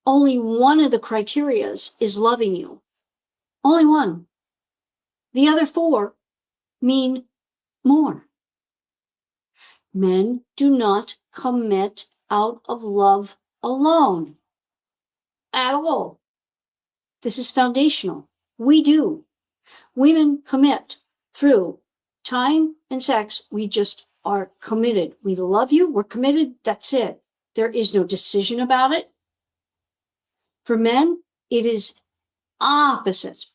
only one of the criterias is loving you. Only one. The other four mean more. Men do not commit out of love alone at all. This is foundational. We do. Women commit through time and sex. We just are committed. We love you. We're committed. That's it. There is no decision about it. For men, it is opposite.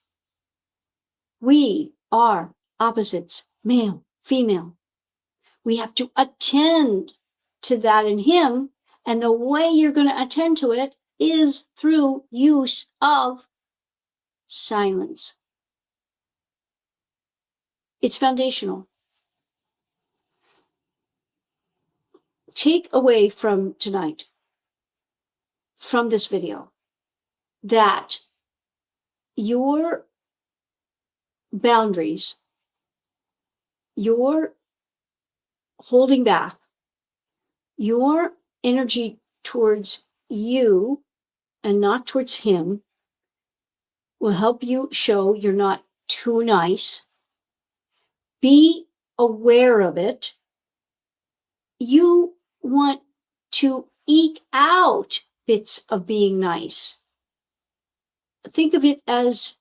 We are opposites, male, female. We have to attend to that in him. And the way you're going to attend to it is through use of silence. It's foundational. Take away from tonight, from this video, that your boundaries, your holding back, your energy towards you and not towards him will help you show you're not too nice. Be aware of it. You want to eke out bits of being nice. Think of it as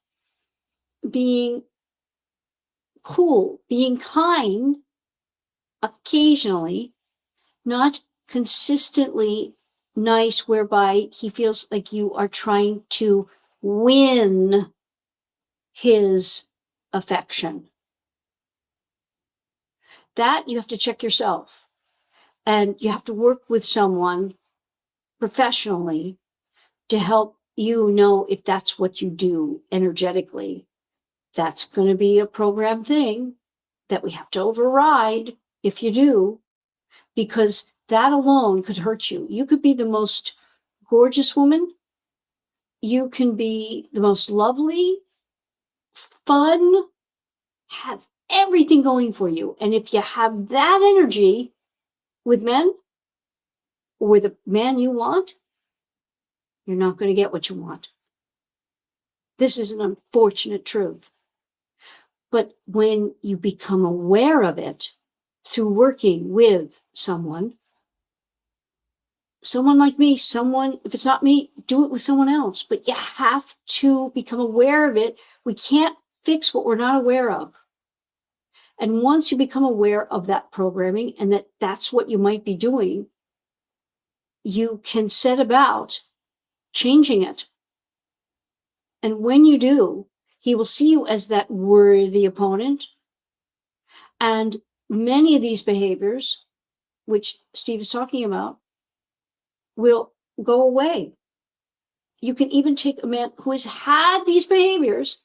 being cool, being kind occasionally, not consistently nice, whereby he feels like you are trying to win his affection. That you have to check yourself. And you have to work with someone professionally to help you know if that's what you do energetically. That's going to be a program thing that we have to override if you do, because that alone could hurt you. You could be the most gorgeous woman. You can be the most lovely, fun, have everything going for you. And if you have that energy with men, or with a man you want, you're not going to get what you want. This is an unfortunate truth. But when you become aware of it through working with someone like me, if it's not me, do it with someone else. But you have to become aware of it. We can't fix what we're not aware of. And once you become aware of that programming and that that's what you might be doing, you can set about changing it. And when you do, he will see you as that worthy opponent. And many of these behaviors, which Steve is talking about, will go away. You can even take a man who has had these behaviors,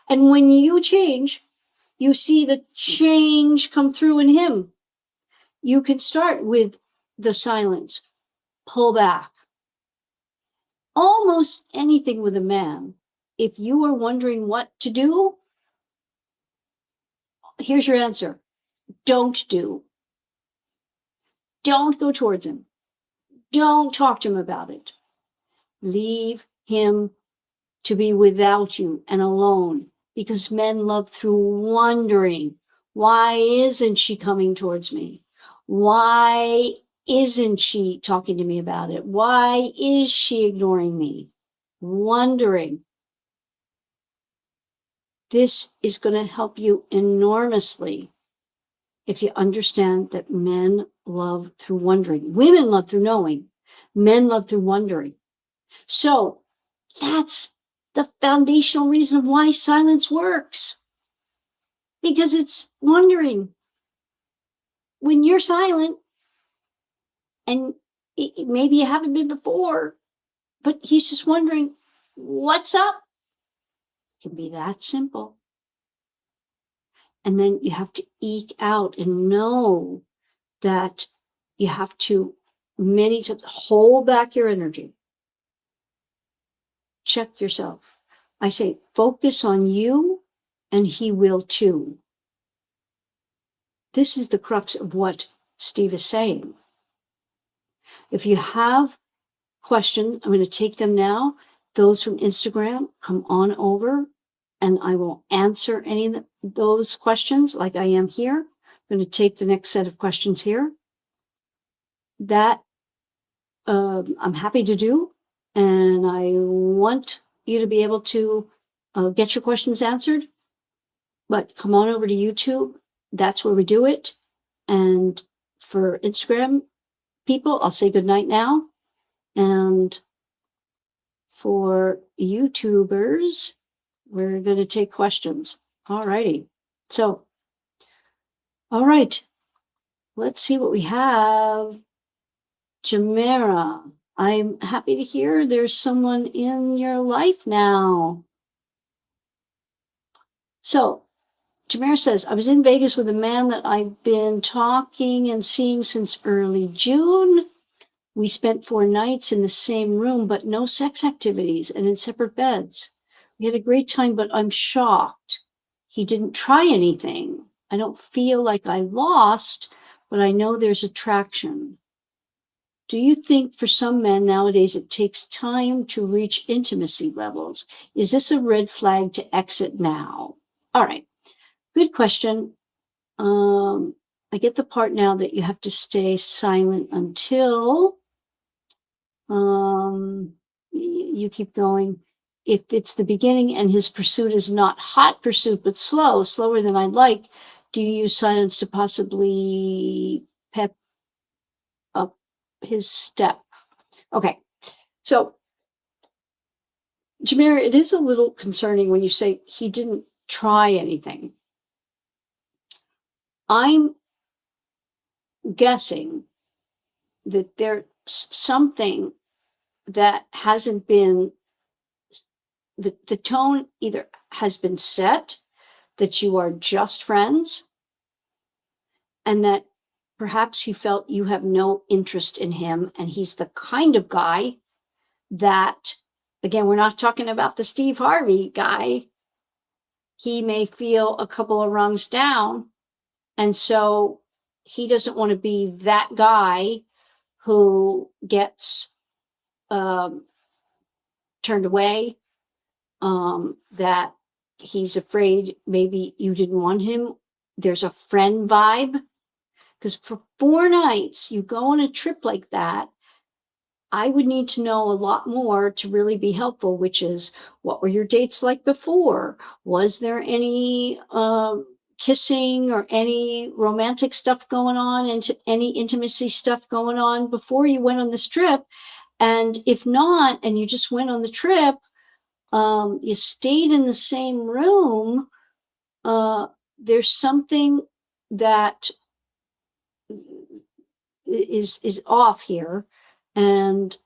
and when you change, you see the change come through in him. You can start with the silence, pull back. Almost anything with a man, if you are wondering what to do, here's your answer. Don't do. Don't go towards him. Don't talk to him about it. Leave him to be without you and alone, because men love through wondering, why isn't she coming towards me? Why isn't she talking to me about it? Why is she ignoring me? Wondering. This is going to help you enormously if you understand that men love through wondering. Women love through knowing. Men love through wondering. So that's the foundational reason of why silence works. Because it's wondering. When you're silent, and maybe you haven't been before, but he's just wondering, what's up? It can be that simple. And then you have to eke out and know that you have to many times hold back your energy. Check yourself. I say, focus on you and he will too. This is the crux of what Steve is saying. If you have questions, I'm going to take them now. Those from Instagram, come on over and I will answer any of those questions like I am here. I'm going to take the next set of questions here. That I'm happy to do. And I want you to be able to get your questions answered. But come on over to YouTube. That's where we do it. And for Instagram people, I'll say good night now. And for YouTubers, we're going to take questions. All righty. So, all right. Let's see what we have. Jamera, I'm happy to hear there's someone in your life now. So, Jamera says, I was in Vegas with a man that I've been talking and seeing since early June. We spent 4 nights in the same room, but no sex activities and in separate beds. We had a great time, but I'm shocked. He didn't try anything. I don't feel like I lost, but I know there's attraction. Do you think for some men nowadays it takes time to reach intimacy levels? Is this a red flag to exit now? All right, good question. I get the part now that you have to stay silent until you keep going. If it's the beginning and his pursuit is not hot pursuit, but slower than I'd like, do you use silence to possibly pep up his step? Okay, so Jameer, it is a little concerning when you say he didn't try anything. I'm guessing that there's something that hasn't been, the tone either has been set, that you are just friends, and that perhaps he felt you have no interest in him, and he's the kind of guy that, again, we're not talking about the Steve Harvey guy. He may feel a couple of rungs down, and so he doesn't want to be that guy who gets turned away, that he's afraid maybe you didn't want him. There's a friend vibe. Because for 4 nights, you go on a trip like that, I would need to know a lot more to really be helpful, which is, what were your dates like before? Was there any kissing or any romantic stuff going on, and any intimacy stuff going on before you went on this trip? And if not, and you just went on the trip, you stayed in the same room, there's something that is off here, and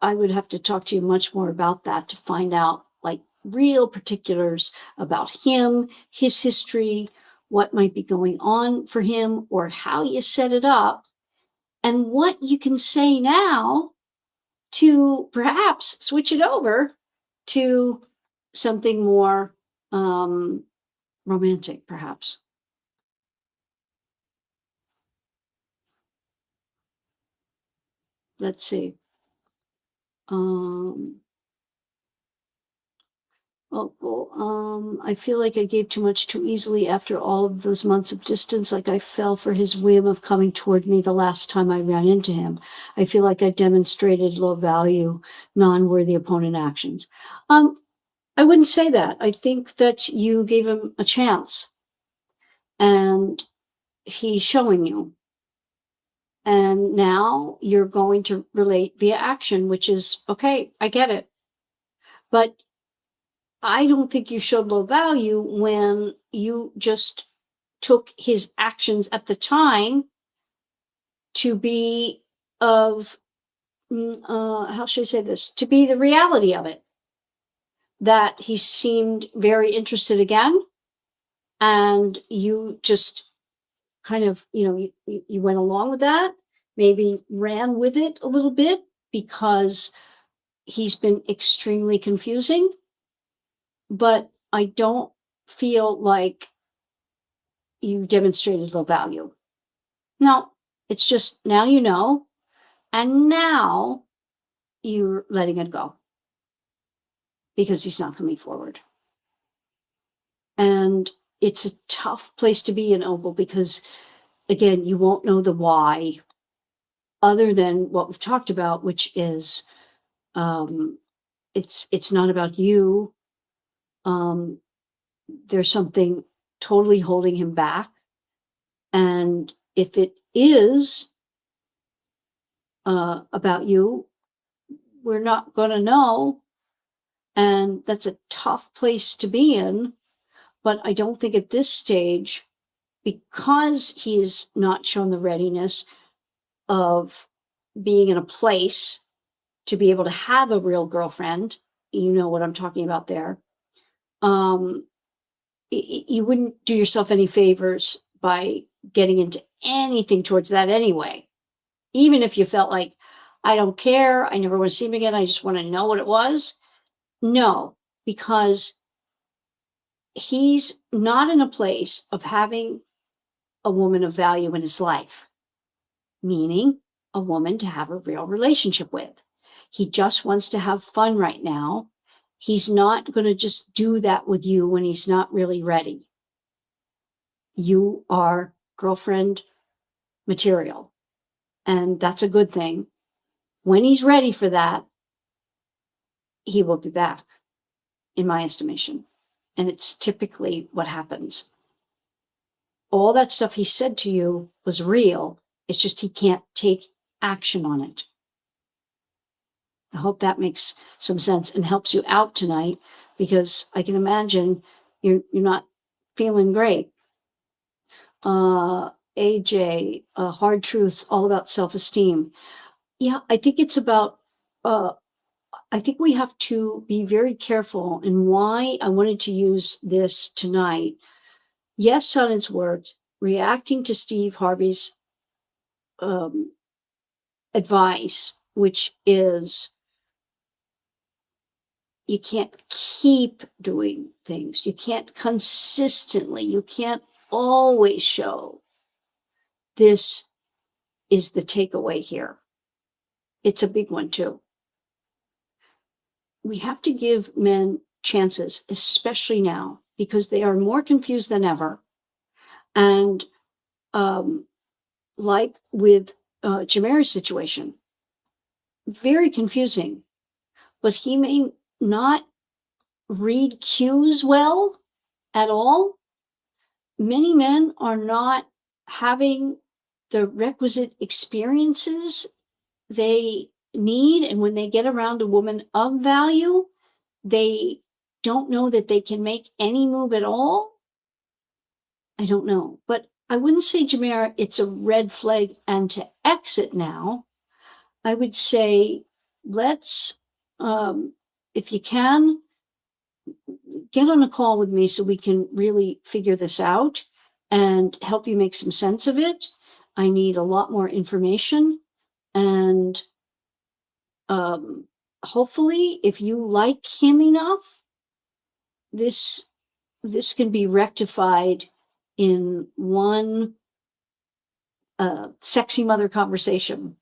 I would have to talk to you much more about that to find out like real particulars about him, his history, what might be going on for him, or how you set it up, and what you can say now to perhaps switch it over to something more romantic, perhaps. Let's see. I feel like I gave too much too easily after all of those months of distance, like I fell for his whim of coming toward me the last time I ran into him. I feel like I demonstrated low value, non-worthy opponent actions. I wouldn't say that. I think that you gave him a chance, and he's showing you. And now you're going to relate via action, which is, okay, I get it. But I don't think you showed low value when you just took his actions at the time to be of, how should I say this, to be the reality of it, that he seemed very interested again, and you just kind of, you went along with that, maybe ran with it a little bit, because he's been extremely confusing. But I don't feel like you demonstrated low value. No, it's just now you know, and now you're letting it go because he's not coming forward. And it's a tough place to be in, Opal, because again, you won't know the why other than what we've talked about, which is it's not about you. There's something totally holding him back, and if it is about you, we're not going to know. And that's a tough place to be in. But I don't think at this stage, because he's not shown the readiness of being in a place to be able to have a real girlfriend, you know what I'm talking about there, you wouldn't do yourself any favors by getting into anything towards that anyway. Even if you felt like, I don't care, I never want to see him again, I just want to know what it was. No, because he's not in a place of having a woman of value in his life, meaning a woman to have a real relationship with. He just wants to have fun right now. He's not going to just do that with you when he's not really ready. You are girlfriend material, and that's a good thing. When he's ready for that, he will be back, in my estimation. And it's typically what happens. All that stuff he said to you was real. It's just he can't take action on it. I hope that makes some sense and helps you out tonight, because I can imagine you're not feeling great. AJ, Hard Truths, all about self-esteem. Yeah, I think it's about, I think we have to be very careful, and why I wanted to use this tonight. Yes, silence worked. Reacting to Steve Harvey's advice, which is you can't keep doing things. You can't consistently, you can't always show. This is the takeaway here. It's a big one too. We have to give men chances, especially now, because they are more confused than ever. And like with Jamari's situation, very confusing, but he may not read cues well at all. Many men are not having the requisite experiences they need. And when they get around a woman of value, they don't know that they can make any move at all. I don't know. But I wouldn't say, Jamara, it's a red flag and to exit now. I would say, let's, if you can, get on a call with me so we can really figure this out and help you make some sense of it. I need a lot more information. And hopefully, if you like him enough, this can be rectified in one sexy mother conversation,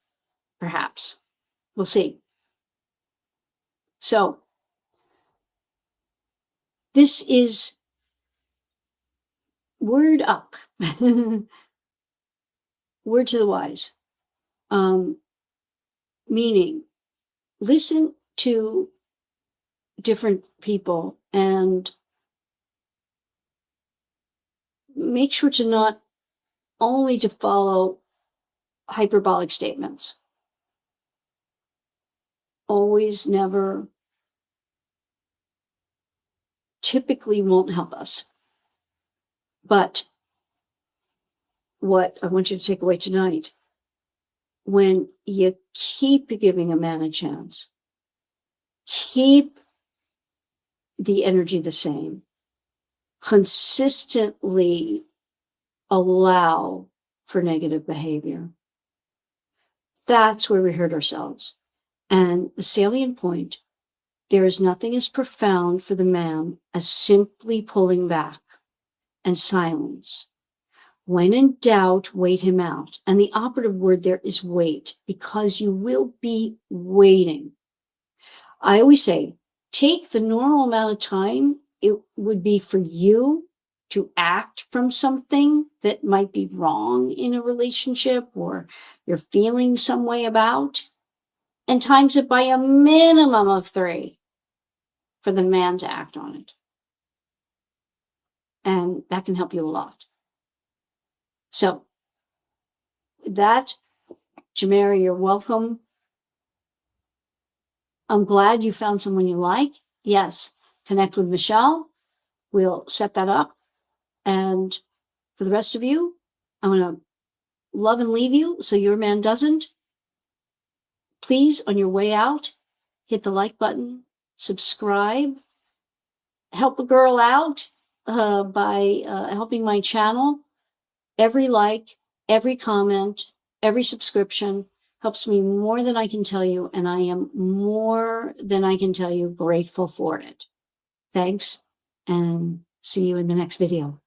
perhaps. We'll see. So this is word up. Word to the wise. Meaning, listen to different people and make sure to not only to follow hyperbolic statements. Always, never, typically won't help us. But what I want you to take away tonight, when you keep giving a man a chance, keep the energy the same, consistently allow for negative behavior. That's where we hurt ourselves. And the salient point, there is nothing as profound for the man as simply pulling back and silence. When in doubt, wait him out. And the operative word there is wait, because you will be waiting. I always say, take the normal amount of time it would be for you to act from something that might be wrong in a relationship or you're feeling some way about, and times it by a minimum of 3 for the man to act on it. And that can help you a lot. So that, Jamara, you're welcome. I'm glad you found someone you like. Yes, connect with Michelle. We'll set that up. And for the rest of you, I'm going to love and leave you so your man doesn't. Please, on your way out, hit the like button, subscribe, help a girl out by helping my channel. Every like, every comment, every subscription helps me more than I can tell you, and I am more than I can tell you grateful for it. Thanks, and see you in the next video.